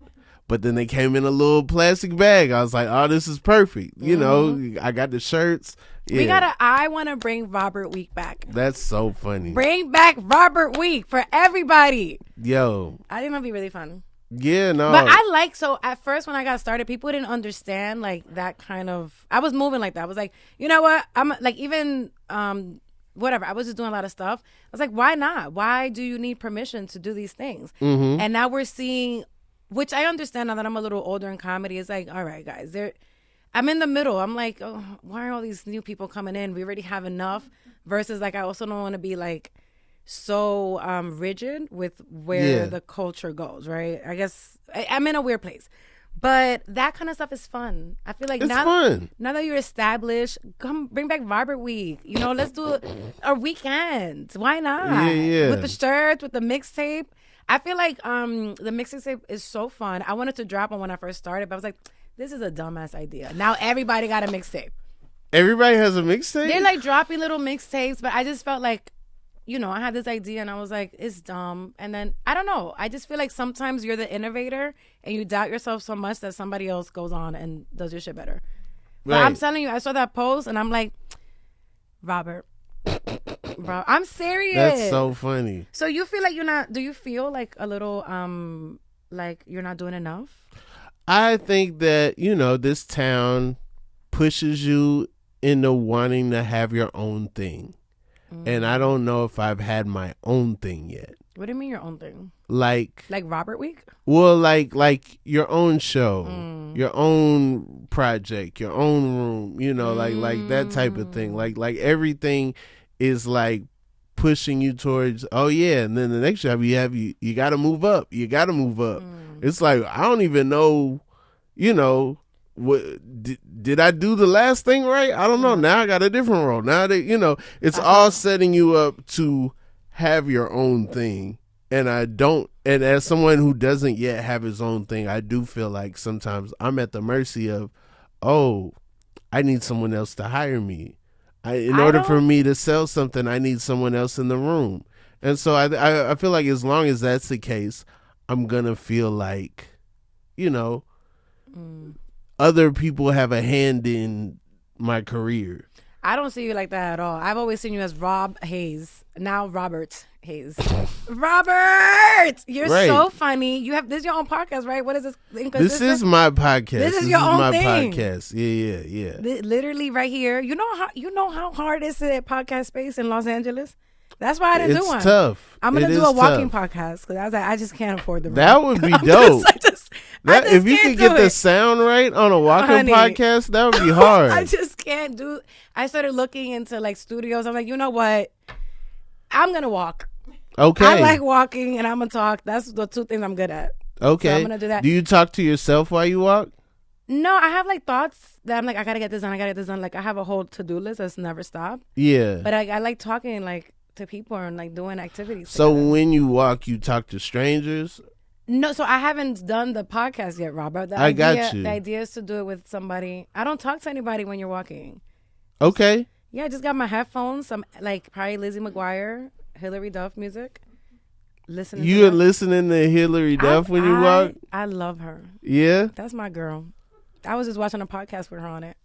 but then they came in a little plastic bag. I was like, oh, this is perfect. You know, I got the shirts. Yeah. I want to bring Robert Week back. That's so funny. Bring back Robert Week for everybody. Yo. I think that'd be really fun. Yeah, no. But so at first when I got started, people didn't understand like that kind of, I was moving like that. I was like, you know what? I'm like, even, whatever. I was just doing a lot of stuff. I was like, why not? Why do you need permission to do these things? Mm-hmm. And now we're seeing, which I understand now that I'm a little older in comedy. It's like, all right, guys, I'm in the middle. I'm like, oh, why are all these new people coming in? We already have enough. Versus, like, I also don't want to be like so rigid with where the culture goes, right? I guess I'm in a weird place. But that kind of stuff is fun. I feel like now that you're established, come bring back Robert Week. You know, let's do a weekend. Why not? Yeah. With the shirts, with the mixtape. I feel like the mixtape is so fun. I wanted to drop one when I first started, but I was like, this is a dumbass idea. Now everybody got a mixtape. Everybody has a mixtape? They're like dropping little mixtapes, but I just felt like, you know, I had this idea and I was like, it's dumb. And then, I don't know. I just feel like sometimes you're the innovator and you doubt yourself so much that somebody else goes on and does your shit better. Right. But I'm telling you, I saw that post and I'm like, Robert, I'm serious. That's so funny. So you feel like do you feel like a little, like you're not doing enough? I think that, you know, this town pushes you into wanting to have your own thing. And I don't know if I've had my own thing yet. What do you mean your own thing? Like Robert Week? Well, like your own show, your own project, your own room, you know, like that type of thing. Like everything is like pushing you towards, oh yeah, and then the next job you got to move up. You got to move up. It's like, I don't even know, you know, what did I do the last thing right? I don't know. Now I got a different role. Now that, you know, it's all setting you up to have your own thing. And and as someone who doesn't yet have his own thing, I do feel like sometimes I'm at the mercy of, oh, I need someone else to hire me. In order for me to sell something, I need someone else in the room. And so I feel like as long as that's the case, I'm going to feel like, you know, other people have a hand in my career. I don't see you like that at all. I've always seen you as Rob Haze. Now Robert Haze. Robert! You're so funny. This is your own podcast, right? What is this? This is my podcast. This is your own thing. Podcast. Yeah. Literally right here. You know how hard it is to podcast space in Los Angeles? That's why I didn't do one. It's tough. I'm going to do a walking podcast because I was like, I just can't afford the rent. That would be dope. If you could get the sound right on a walking podcast, that would be hard. I just can't do. I started looking into like studios. I'm like, you know what? I'm going to walk. Okay. I like walking and I'm going to talk. That's the two things I'm good at. Okay. So I'm going to do that. Do you talk to yourself while you walk? No, I have like thoughts that I'm like, I got to get this done. Like I have a whole to-do list that's never stopped. Yeah. But I like talking like to people and like doing activities. So when you walk, you talk to strangers? No, so I haven't done the podcast yet, Robert. Got you. The idea is to do it with somebody. I don't talk to anybody when you're walking. Okay. Yeah, I just got my headphones, some like probably Lizzie McGuire, Hillary Duff music. You're listening to Hillary Duff when you walk? I love her. Yeah? That's my girl. I was just watching a podcast with her on it.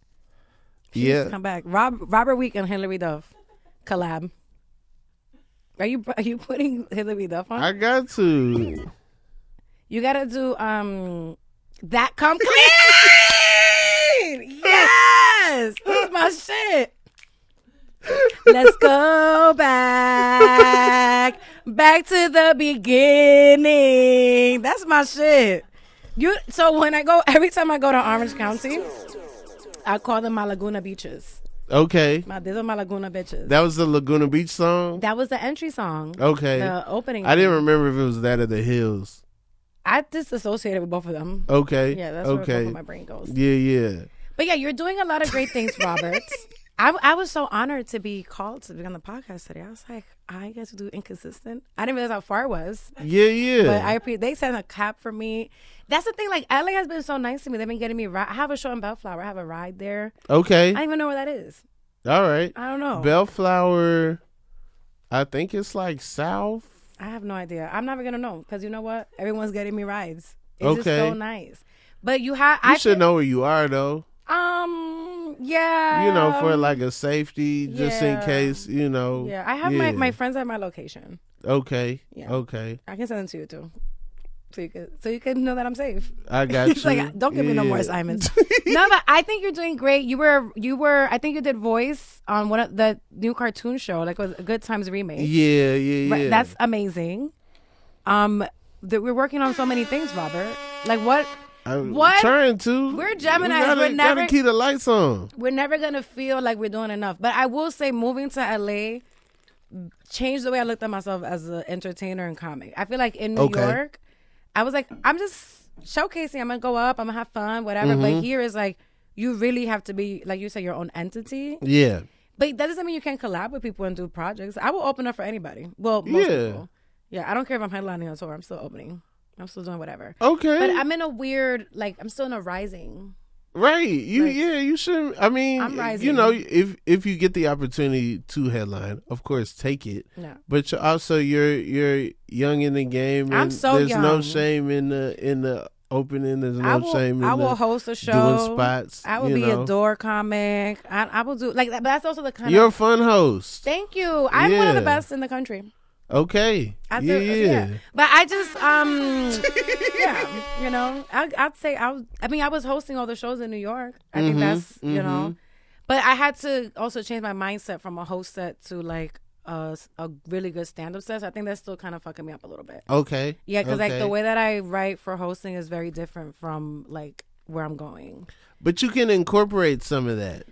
She's come back. Robert Week and Hillary Duff collab. Are you putting Hillary Duff on? I got to. You gotta do that come clean. Yes, that's my shit. Let's go back to the beginning. That's my shit. So every time I go to Orange County, I call them my Laguna Beaches. Okay. These are my Laguna bitches. That was the Laguna Beach song? That was the entry song. Okay. The opening. I didn't remember if it was that or the Hills. I just associated with both of them. Okay. Yeah, that's where both of my brain goes. Yeah. But yeah, you're doing a lot of great things, Robert. I was so honored to be called to be on the podcast today. I was like, I get to do Inconsistent. I didn't realize how far it was. Yeah. But they sent a cap for me. That's the thing. Like, LA has been so nice to me. They've been getting me a ride. I have a show in Bellflower. I have a ride there. Okay. I don't even know where that is. All right. I don't know. Bellflower, I think it's like south. I have no idea. I'm never going to know because you know what? Everyone's getting me rides. It's just so nice. But you should know where you are, though. Yeah. You know, for like a safety, just in case, you know. Yeah, I have my friends at my location. Okay. Yeah. Okay. I can send them to you, too. so you can know that I'm safe. I got you. Like, don't give me no more assignments. No, but I think you're doing great. You were. I think you did voice on one of the new cartoon show, like a Good Times remake. Yeah. That's amazing. We're working on so many things, Robert. Like what? What? Trying to. We're Geminis. We're never gotta keep the lights on. We're never gonna feel like we're doing enough. But I will say, moving to LA changed the way I looked at myself as an entertainer and comic. I feel like in New York, I was like, I'm just showcasing. I'm gonna go up. I'm gonna have fun, whatever. But here is like, you really have to be, like you said, your own entity. Yeah. But that doesn't mean you can't collab with people and do projects. I will open up for anybody. Well, most people. Yeah, I don't care if I'm headlining on tour. I'm still opening. I'm still doing whatever. Okay. But I'm in a weird, like, I'm still in a rising. Right. You shouldn't. I mean, I'm rising. You know, if you get the opportunity to headline, of course, take it. No. But you're young in the game. And I'm so there's young. No shame in the opening. There's no shame in I will host a show. Doing spots. I will be a door comic. I will do, like, but that's also the kind You're a fun host. Thank you. I'm one of the best in the country. Okay. Yeah. But I just, yeah, you know, I'd say I was hosting all the shows in New York. I think that's, you know, but I had to also change my mindset from a host set to like a really good stand-up set. So I think that's still kind of fucking me up a little bit. Okay. Yeah, because like the way that I write for hosting is very different from like where I'm going. But you can incorporate some of that.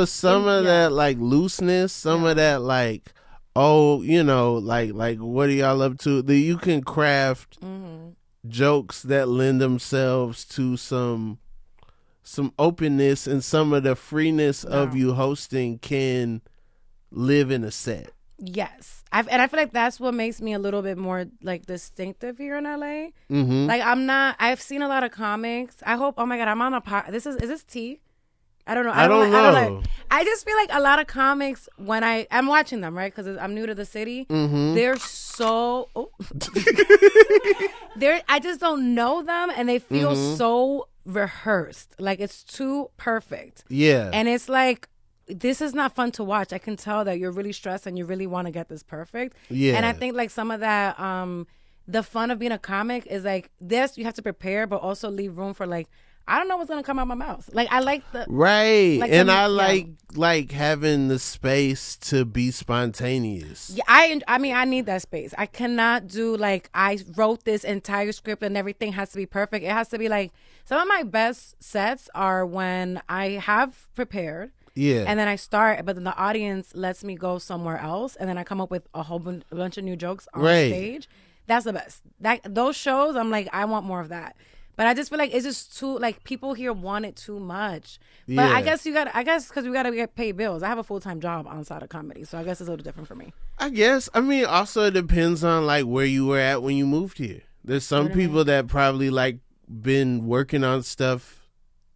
Some of that like looseness, some of that like, oh, you know, like what are y'all up to? That you can craft jokes that lend themselves to some openness, and some of the freeness of you hosting can live in a set. Yes. I feel like that's what makes me a little bit more like distinctive here in LA. Like I've seen a lot of comics. I hope, oh my God, I'm on a is this tea? I don't know. I don't know. I just feel like a lot of comics, when I'm watching them, right? Because I'm new to the city. They're so, I just don't know them, and they feel so rehearsed. Like it's too perfect. Yeah. And it's like, this is not fun to watch. I can tell that you're really stressed and you really want to get this perfect. Yeah. And I think like some of that, the fun of being a comic is like this, you have to prepare, but also leave room for like, I don't know what's gonna come out my mouth. Like I like the right, and I like having the space to be spontaneous. Yeah, I mean I need that space. I cannot do like I wrote this entire script and everything has to be perfect. It has to be like some of my best sets are when I have prepared. Yeah, and then I start, but then the audience lets me go somewhere else, and then I come up with a bunch of new jokes on stage. That's the best. Those shows, I'm like, I want more of that. But I just feel like it's just too, like, people here want it too much. But I guess because we got to get paid bills. I have a full-time job outside of comedy, so I guess it's a little different for me. I guess. I mean, also it depends on, like, where you were at when you moved here. There's some people that probably, like, been working on stuff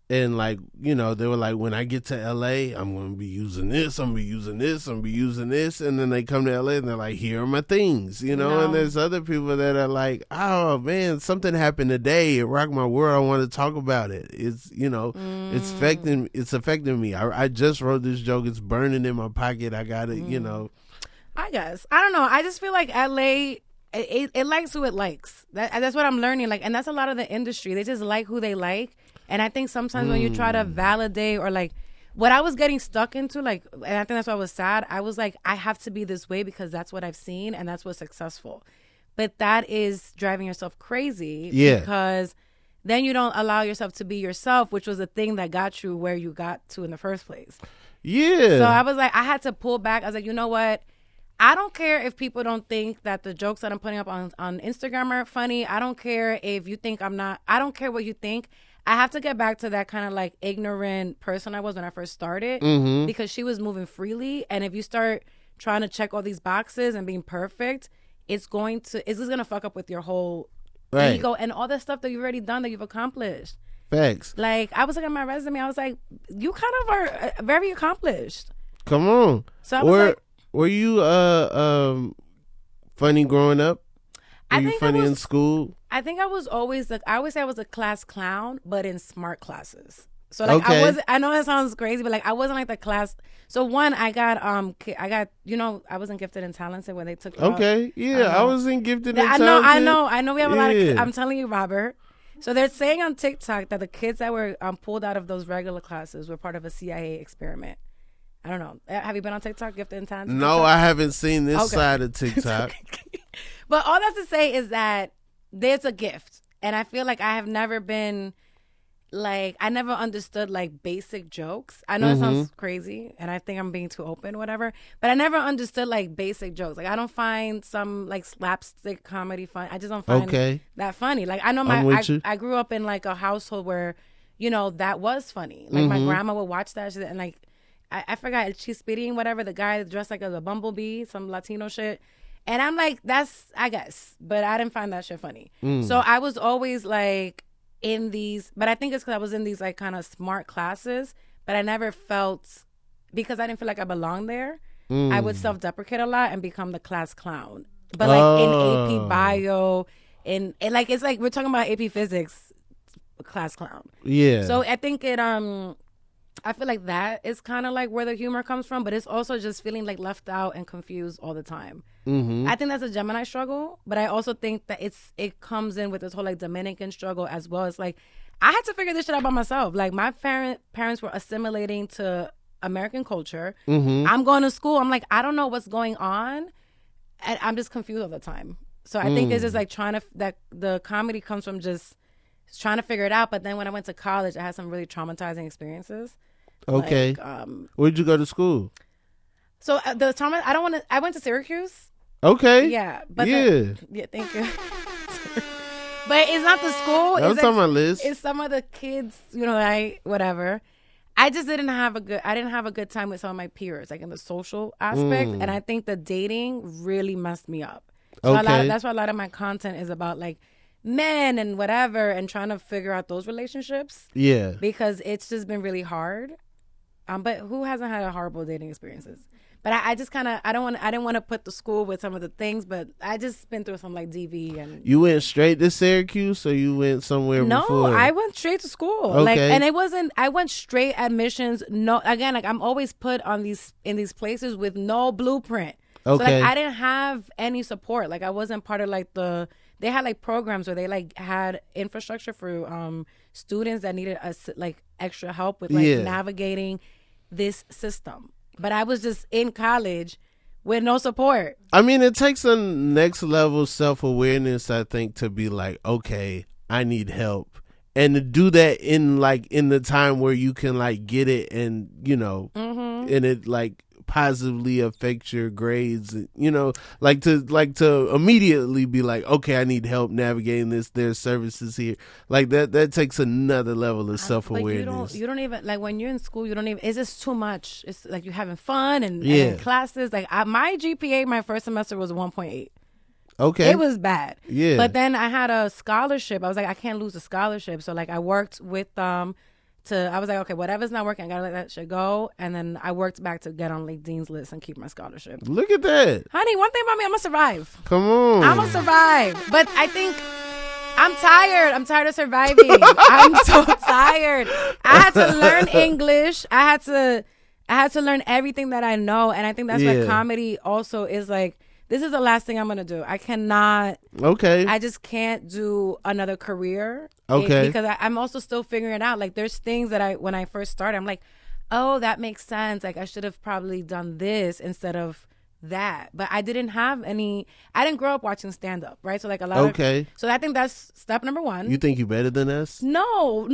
and, like, you know, they were like, when I get to L.A., I'm going to be using this, I'm going to be using this, I'm going to be using this. And then they come to L.A. and they're like, here are my things, you know? And there's other people that are like, oh, man, something happened today. It rocked my world. I want to talk about it. It's, you know, it's affecting me. I just wrote this joke. It's burning in my pocket. I got it, you know. I guess. I don't know. I just feel like L.A., it likes who it likes. That's what I'm learning. Like, and that's a lot of the industry. They just like who they like. And I think sometimes when you try to validate or like what I was getting stuck into, like, and I think that's why I was sad. I was like, I have to be this way because that's what I've seen and that's what's successful. But that is driving yourself crazy because then you don't allow yourself to be yourself, which was the thing that got you where you got to in the first place. Yeah. So I was like, I had to pull back. I was like, you know what? I don't care if people don't think that the jokes that I'm putting up on Instagram are funny. I don't care if you think I'm not. I don't care what you think. I have to get back to that kind of like ignorant person I was when I first started because she was moving freely. And if you start trying to check all these boxes and being perfect, it's just going to fuck up with your whole ego and all the stuff that you've already done that you've accomplished. Facts. Like I was looking at my resume. I was like, you kind of are very accomplished. Come on. So I was like, were you funny growing up? Were you funny in school? I think I was always I always say I was a class clown, but in smart classes. So like I know that sounds crazy, but like I wasn't like the class. So one, I got I wasn't gifted and talented when they took. Okay, I wasn't gifted and talented. I know. We have a lot of. I'm telling you, Robert. So they're saying on TikTok that the kids that were pulled out of those regular classes were part of a CIA experiment. I don't know. Have you been on TikTok, gifted and talented? No, I haven't seen this side of TikTok. But all that's to say is that there's a gift, and I feel like I have never been. Like, I never understood, like, basic jokes. I know it sounds crazy, and I think I'm being too open, whatever. But I never understood, like, basic jokes. Like, I don't find some, like, slapstick comedy fun. I just don't find that funny. Like, I know I grew up in, like, a household where, you know, that was funny. Like, my grandma would watch that shit, and, like, I forgot, she's spitting, whatever, the guy dressed like a bumblebee, some Latino shit. And I'm like, that's, I guess. But I didn't find that shit funny. So I was always, like... in these, but I think it's because I was in these like kind of smart classes, but I never felt, because I didn't feel like I belonged there, I would self-deprecate a lot and become the class clown. But like in AP Bio, and like it's like we're talking about AP Physics, class clown. Yeah. So I think I feel like that is kind of like where the humor comes from, but it's also just feeling like left out and confused all the time. I think that's a Gemini struggle, but I also think that it comes in with this whole like Dominican struggle as well. It's like I had to figure this shit out by myself. Like my parents were assimilating to American culture. I'm going to school. I'm like, I don't know what's going on, and I'm just confused all the time. So I think it's just like that the comedy comes from just trying to figure it out. But then when I went to college, I had some really traumatizing experiences. Okay. Like, where'd you go to school? So the trauma, I went to Syracuse. Okay. Yeah. But thank you. But it's not the school. That was on my list. It's some of the kids, you know, like whatever. I just didn't have a good time with some of my peers, like in the social aspect. And I think the dating really messed me up. So that's why a lot of my content is about like men and whatever, and trying to figure out those relationships. Yeah. Because it's just been really hard. But who hasn't had a horrible dating experiences? But I just kind of, I didn't want to put the school with some of the things, but I just been through some like DV and. You went straight to Syracuse, or you went somewhere before? No, I went straight to school. Okay. Like, and it wasn't, I went straight admissions. No, again, like I'm always put on in these places with no blueprint. Okay. So like I didn't have any support. Like I wasn't part of like they had like programs where they like had infrastructure for students that needed like extra help with like navigating this system. But I was just in college with no support. I mean, it takes a next level self-awareness, I think, to be like, okay, I need help. And to do that in the time where you can like get it and, you know, and it like positively affect your grades, you know, like to immediately be like, okay, I need help navigating this. There's services here. Like that takes another level of self-awareness. But you don't even, like when you're in school, you don't even, it's just too much. It's like you're having fun and in classes. Like my GPA, my first semester was 1.8. Okay. It was bad. Yeah. But then I had a scholarship. I was like, I can't lose a scholarship. So like I worked with I was like, okay, whatever's not working, I gotta let that shit go. And then I worked back to get on like Dean's list and keep my scholarship. Look at that. Honey, one thing about me, I'm gonna survive. Come on. I'm gonna survive. But I think I'm tired. I'm tired of surviving. I'm so tired. I had to learn English. I had to learn everything that I know. And I think that's why comedy also is like, this is the last thing I'm going to do. I cannot. Okay. I just can't do another career. Okay. Because I'm also still figuring it out. Like, there's things that when I first started, I'm like, oh, that makes sense. Like, I should have probably done this instead of that. But I didn't grow up watching stand-up, right? So, like, a lot of. So, I think that's step number one. You think you're better than us? No.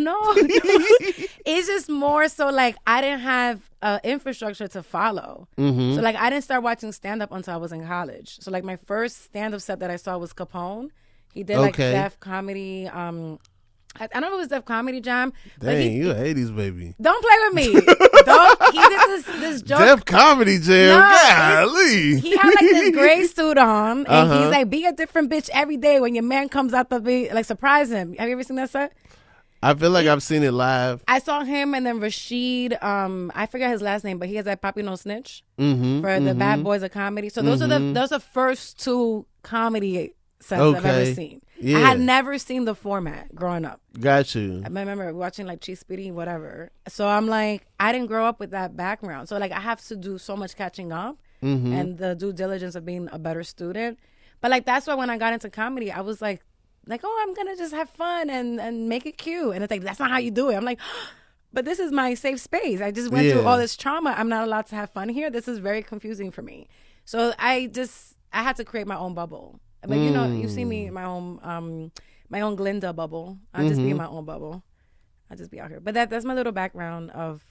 It's just more so, like, I didn't have infrastructure to follow. So like I didn't start watching stand-up until I was in college. So like my first stand-up set that I saw was Capone. He did like Def Comedy. I don't know if it was Def Comedy Jam. Dang, you a 80s baby. Don't play with me. He did this joke. Def Comedy Jam. Golly. He had like this gray suit on, and he's like, be a different bitch every day when your man comes out like surprise him. Have you ever seen that set? I feel like I've seen it live. I saw him and then Rashid. I forget his last name, but he has that Papi No Snitch for the Bad Boys of Comedy. So those are the first two comedy sets I've ever seen. I had never seen the format growing up. Got you. I remember watching like Cheese Speedy, whatever. So I'm like, I didn't grow up with that background. So like I have to do so much catching up and the due diligence of being a better student. But like that's why when I got into comedy, I was like, oh, I'm gonna just have fun and make it cute. And it's like, that's not how you do it. I'm like, but this is my safe space. I just went through all this trauma. I'm not allowed to have fun here. This is very confusing for me. So I had to create my own bubble. But you know, you see me in my own Glinda bubble. I just be in my own bubble. I just be out here. But that's my little background of.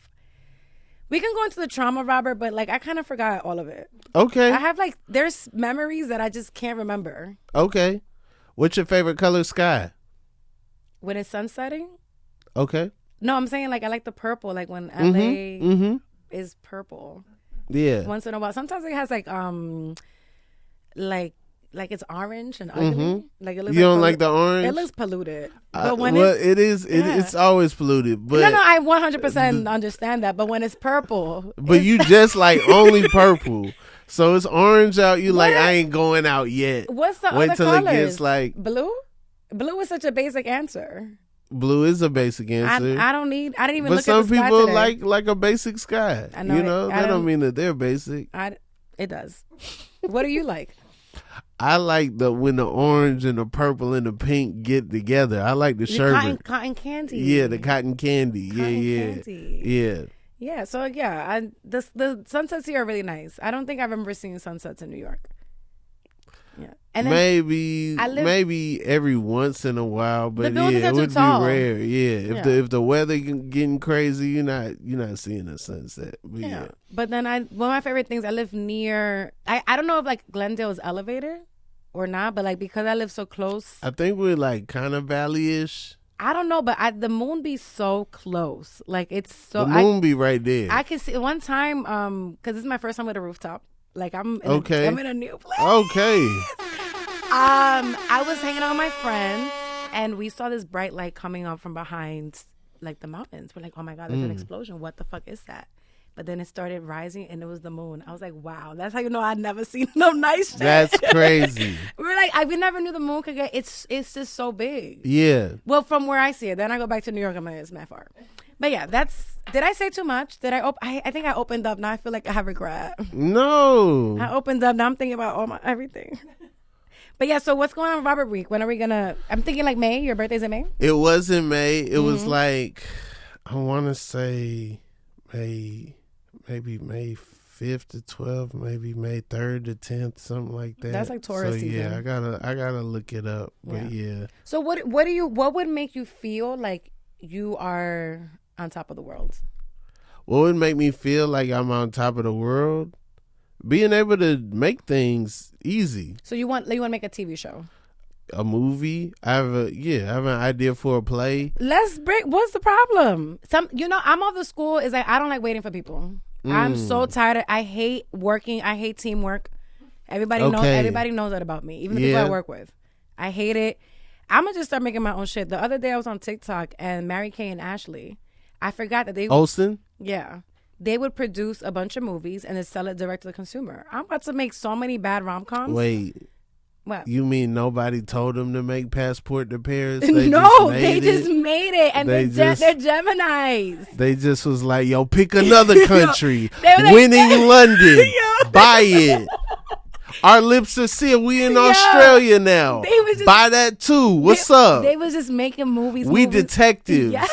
We can go into the trauma, Robert, but like I kind of forgot all of it. Okay. I have like there's memories that I just can't remember. Okay. What's your favorite color sky? When it's sunsetting? Okay. No, I'm saying like I like the purple, like when LA is purple. Yeah. Once in a while. Sometimes it has like it's orange and ugly. Like it looks. You don't like the orange? It looks polluted. But when it's always polluted. But no, I 100% understand that. But when it's purple, but you just like only purple. So it's orange out. You like I ain't going out yet. What's the Wait other till colors? It gets like blue. Blue is such a basic answer. Blue is a basic answer. I didn't even but look at the sky some people today. like a basic sky. I know you know that don't mean that they're basic. It does. What do you like? I like when the orange and the purple and the pink get together. I like the sherbet. Cotton candy. Yeah, the cotton candy. Candy. Yeah. So the sunsets here are really nice. I don't think I've ever seen sunsets in New York. Yeah, and then maybe every once in a while, but it would be rare. Yeah, if the weather getting crazy, you're not seeing a sunset. But But then one of my favorite things, I live near. I don't know if like Glendale is elevated or not, but like because I live so close, I think we're like kind of valley-ish. I don't know, but the moon be so close. Like it's so the moon be right there. I can see one time because this is my first time with a rooftop. Like I'm in a new place. Okay. I was hanging out with my friends and we saw this bright light coming up from behind like the mountains. We're like, oh my God, there's an explosion. What the fuck is that? But then it started rising and it was the moon. I was like, wow, that's how you know I'd never seen no nice shit. That's crazy. We never knew the moon could get, it's just so big. Yeah. Well, from where I see it. Then I go back to New York, I'm like, it's mad far. But yeah, did I say too much? Did I I think I opened up. Now I feel like I have regret. No. I opened up. Now I'm thinking about everything. But yeah, so what's going on with Robert Week? When are we gonna? I'm thinking like May. Your birthday's in May. It was in May. It was like I want to say May, maybe May 5th to 12th, maybe May 3rd to 10th, something like that. That's like Taurus season. Yeah, I gotta look it up. But yeah. So what would make you feel like you are on top of the world? What would make me feel like I'm on top of the world? Being able to make things easy. So you want to make a TV show? A movie? I have an idea for a play. What's the problem? I'm of the school is like I don't like waiting for people. I'm so tired. I hate working. I hate teamwork. Everybody knows that about me. Even the people I work with. I hate it. I'm gonna just start making my own shit. The other day I was on TikTok and Mary Kay and Ashley, I forgot that they Olsen? Yeah. They would produce a bunch of movies and then sell it direct to the consumer. I'm about to make so many bad rom-coms. Wait. What? You mean nobody told them to make Passport to Paris? They just made it. And they're Geminis. They just was like, yo, pick another country. Winning London. Buy it. Our lips are sealed. We in Australia now. Buy that too. What's up? They was just making movies. We detectives. Yeah.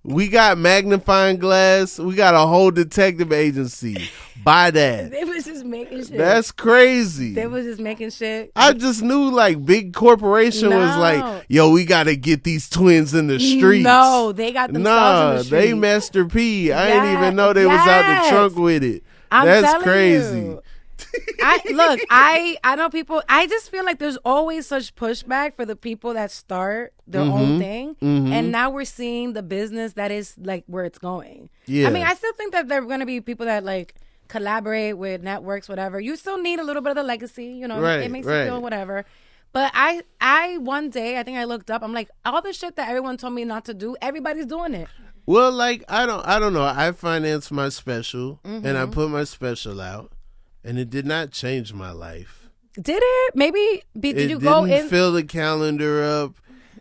We got magnifying glass. We got a whole detective agency. Buy that. They was just making shit. That's crazy. They was just making shit. I just knew like big corporation was like, yo, we got to get these twins in the streets. No, they got themselves in the streets. They Master P. I didn't even know they was out the trunk with it. That's crazy. You. I know people. I just feel like there's always such pushback for the people that start their own thing, and now we're seeing the business that is like where it's going. Yeah, I mean, I still think that there are going to be people that like collaborate with networks, whatever. You still need a little bit of the legacy, you know. It makes you feel whatever. But I one day I think I looked up. I'm like, all the shit that everyone told me not to do, everybody's doing it. Well, like I don't know. I financed my special and I put my special out. And it did not change my life. Did it? Maybe did you go in? It didn't fill the calendar up.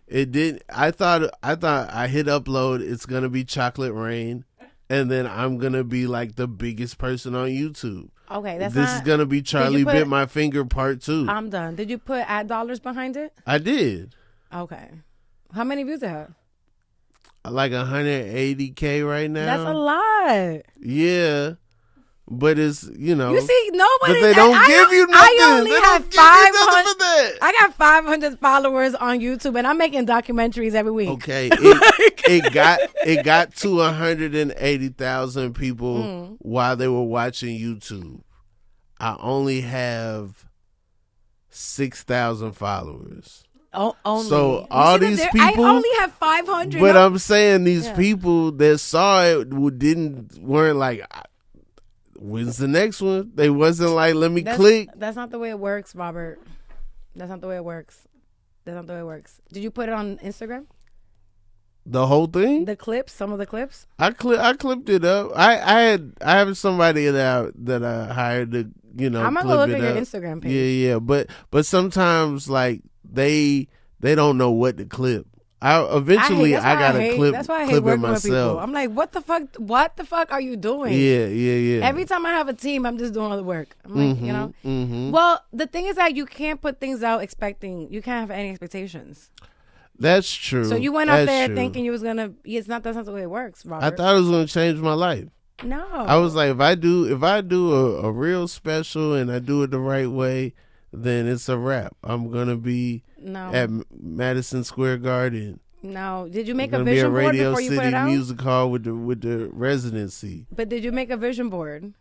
It didn't. I thought I hit upload. It's gonna be Chocolate Rain, and then I'm gonna be like the biggest person on YouTube. Okay, this is gonna be Charlie Bit My Finger Part 2. I'm done. Did you put ad dollars behind it? I did. Okay. How many views it have? Like 180K right now. That's a lot. Yeah. But it's, You see, nobody. But they don't give you nothing. I only have 500. I got 500 followers on YouTube, and I'm making documentaries every week. Okay, it got to 180,000 people while they were watching YouTube. I only have 6,000 followers. Oh, only. So all these people, I only have 500. But I'm saying these people that saw it weren't like, when's the next one? They wasn't like, let me click. That's not the way it works, Robert. That's not the way it works. Did you put it on Instagram? The whole thing? The clips, some of the clips. I clipped it up. I have somebody that I hired to I'm gonna go look at your Instagram page. Yeah. But sometimes like they don't know what to clip. I gotta clip. That's why I hate working with people. I'm like, what the fuck? What the fuck are you doing? Yeah. Every time I have a team, I'm just doing all the work. I'm like, Mm-hmm. Well, the thing is that you can't put things out expecting. You can't have any expectations. That's true. So you went out there thinking you was gonna. That's not the way it works, Robert. I thought it was gonna change my life. No. I was like, if I do a real special and I do it the right way, then it's a wrap. I'm gonna be at Madison Square Garden. No. Did you make a vision board before you put it out? Radio City Music Hall with the residency. But did you make a vision board?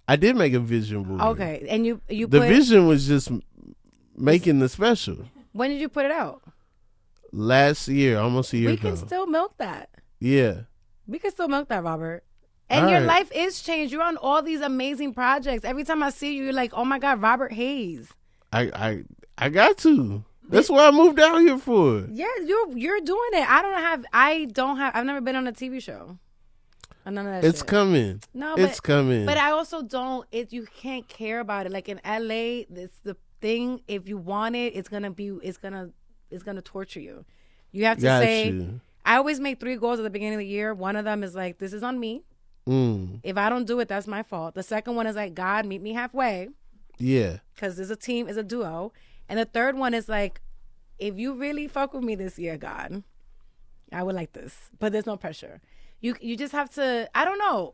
I did make a vision board. Okay, and you the vision was just making the special. When did you put it out? Last year, almost a year ago. We can still milk that. Yeah. We can still milk that, Robert. And your life is changed. You're on all these amazing projects. Every time I see you, you're like, oh my God, Robert Haze. I got to. That's what I moved out here for. Yeah, you're doing it. I've never been on a TV show. None of that It's shit. coming. No, it's coming. But I also don't. You can't care about it. Like in LA, it's the thing. If you want it, it's gonna torture you. You have to say. I always make 3 goals at the beginning of the year. One of them is like, this is on me. If I don't do it, that's my fault. The second one is like, God, meet me halfway. Yeah. Because there's a team, it's a duo. And the third one is like, if you really fuck with me this year, God, I would like this. But there's no pressure. You just have to. I don't know.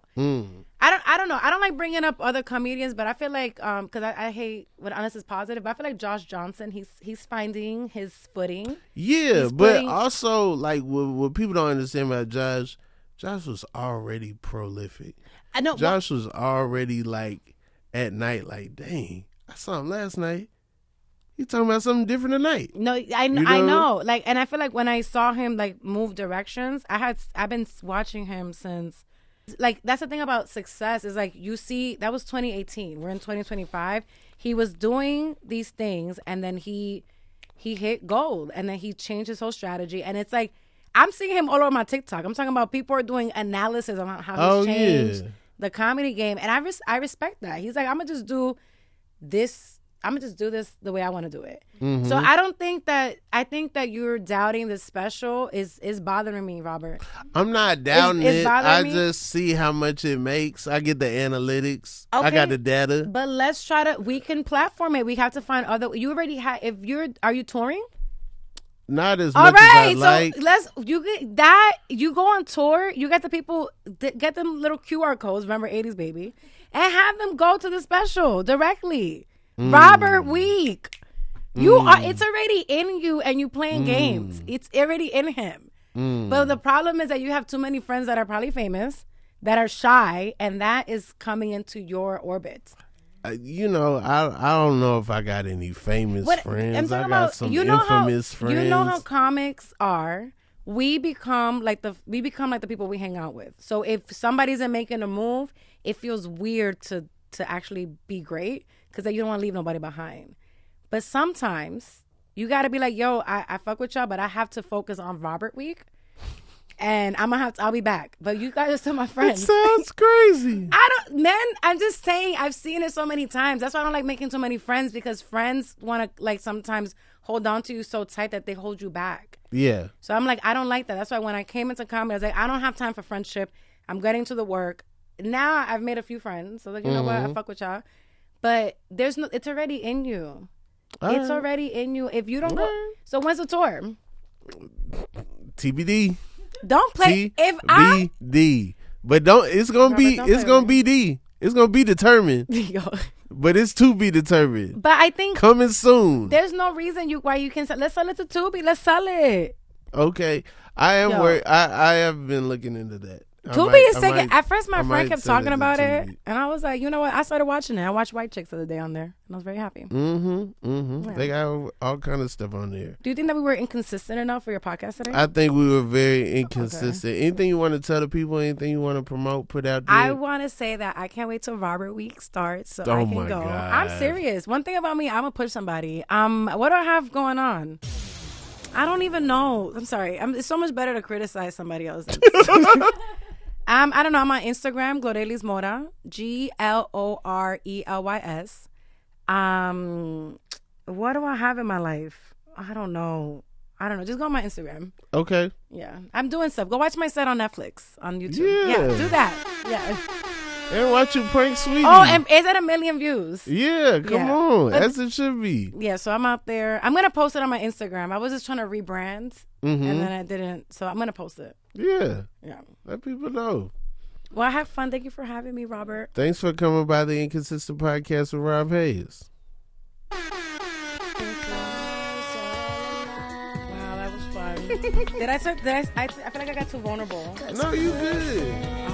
I don't know. I don't like bringing up other comedians, but I feel like because I hate when honest is positive. But I feel like Josh Johnson. He's finding his footing. Yeah, but also like what people don't understand about Josh. Josh was already prolific. I know. Josh was already like at night. Like, dang, I saw him last night. He talking about something different tonight. No, I know. Like, and I feel like when I saw him like move directions, I've been watching him since. Like, that's the thing about success is like you see that was 2018. We're in 2025. He was doing these things, and then he hit gold, and then he changed his whole strategy. And it's like I'm seeing him all over my TikTok. I'm talking about people are doing analysis on how he's changed the comedy game, and I respect that. He's like, I'm gonna just do this the way I want to do it. Mm-hmm. So I think that you're doubting the special is bothering me, Robert. I'm not doubting it. I just see how much it makes. I get the analytics. Okay, I got the data. But we can platform it. We have to find you already have, are you touring? Not as much as I like. So you go on tour, you get the people, get them little QR codes, remember 80s baby, and have them go to the special directly. Robert Week. It's already in you, and you playing games. It's already in him. But the problem is that you have too many friends that are probably famous, that are shy, and that is coming into your orbit. I don't know if I got any famous friends. I got some infamous friends. You know how comics are. We become like the people we hang out with. So if somebody's making a move, it feels weird to actually be great, because you don't want to leave nobody behind. But sometimes you got to be like, yo, I fuck with y'all, but I have to focus on Robert Week. And I'll be back. But you guys are still my friends. That sounds crazy. I'm just saying, I've seen it so many times. That's why I don't like making so many friends, because friends want to like sometimes hold on to you so tight that they hold you back. Yeah. So I'm like, I don't like that. That's why when I came into comedy, I was like, I don't have time for friendship. I'm getting to the work. Now I've made a few friends. So like, you know what? I fuck with y'all. But it's already in you. It's already in you. If you don't go. So when's the tour? TBD. Don't play. TBD. But don't. It's gonna be. It's gonna be D. It's gonna be determined. But it's to be determined. But I think coming soon. There's no reason why you can sell. Let's sell it to Tubi. Let's sell it. Okay. I am worried. I have been looking into that. Tubi is taking. At first, my friend kept talking about it, and I was like, you know what? I started watching it. I watched White Chicks the other day on there, and I was very happy. Yeah. They got all kind of stuff on there. Do you think that we were inconsistent enough for your podcast today? I think we were very inconsistent. Okay. Anything you want to tell the people? Anything you want to promote? Put out there? I want to say that I can't wait till Robert Week starts so I can go. God. I'm serious. One thing about me, I'm gonna push somebody. What do I have going on? I don't even know. I'm sorry. It's so much better to criticize somebody else. I don't know. I'm on Instagram, Glorelys Mora, GLORELYS. What do I have in my life? I don't know. Just go on my Instagram. Okay. Yeah. I'm doing stuff. Go watch my set on Netflix, on YouTube. Yeah, do that. Yeah. And watch you prank Sweetie. Oh, and is it 1 million views? Yeah, come on. As it should be. Yeah, so I'm out there. I'm going to post it on my Instagram. I was just trying to rebrand, and then I didn't. So I'm going to post it. Yeah. Let people know. Well, I had fun. Thank you for having me, Robert. Thanks for coming by the Inconsistent Podcast with Rob Haze. Wow, that was fun. I feel like I got too vulnerable. No, you good.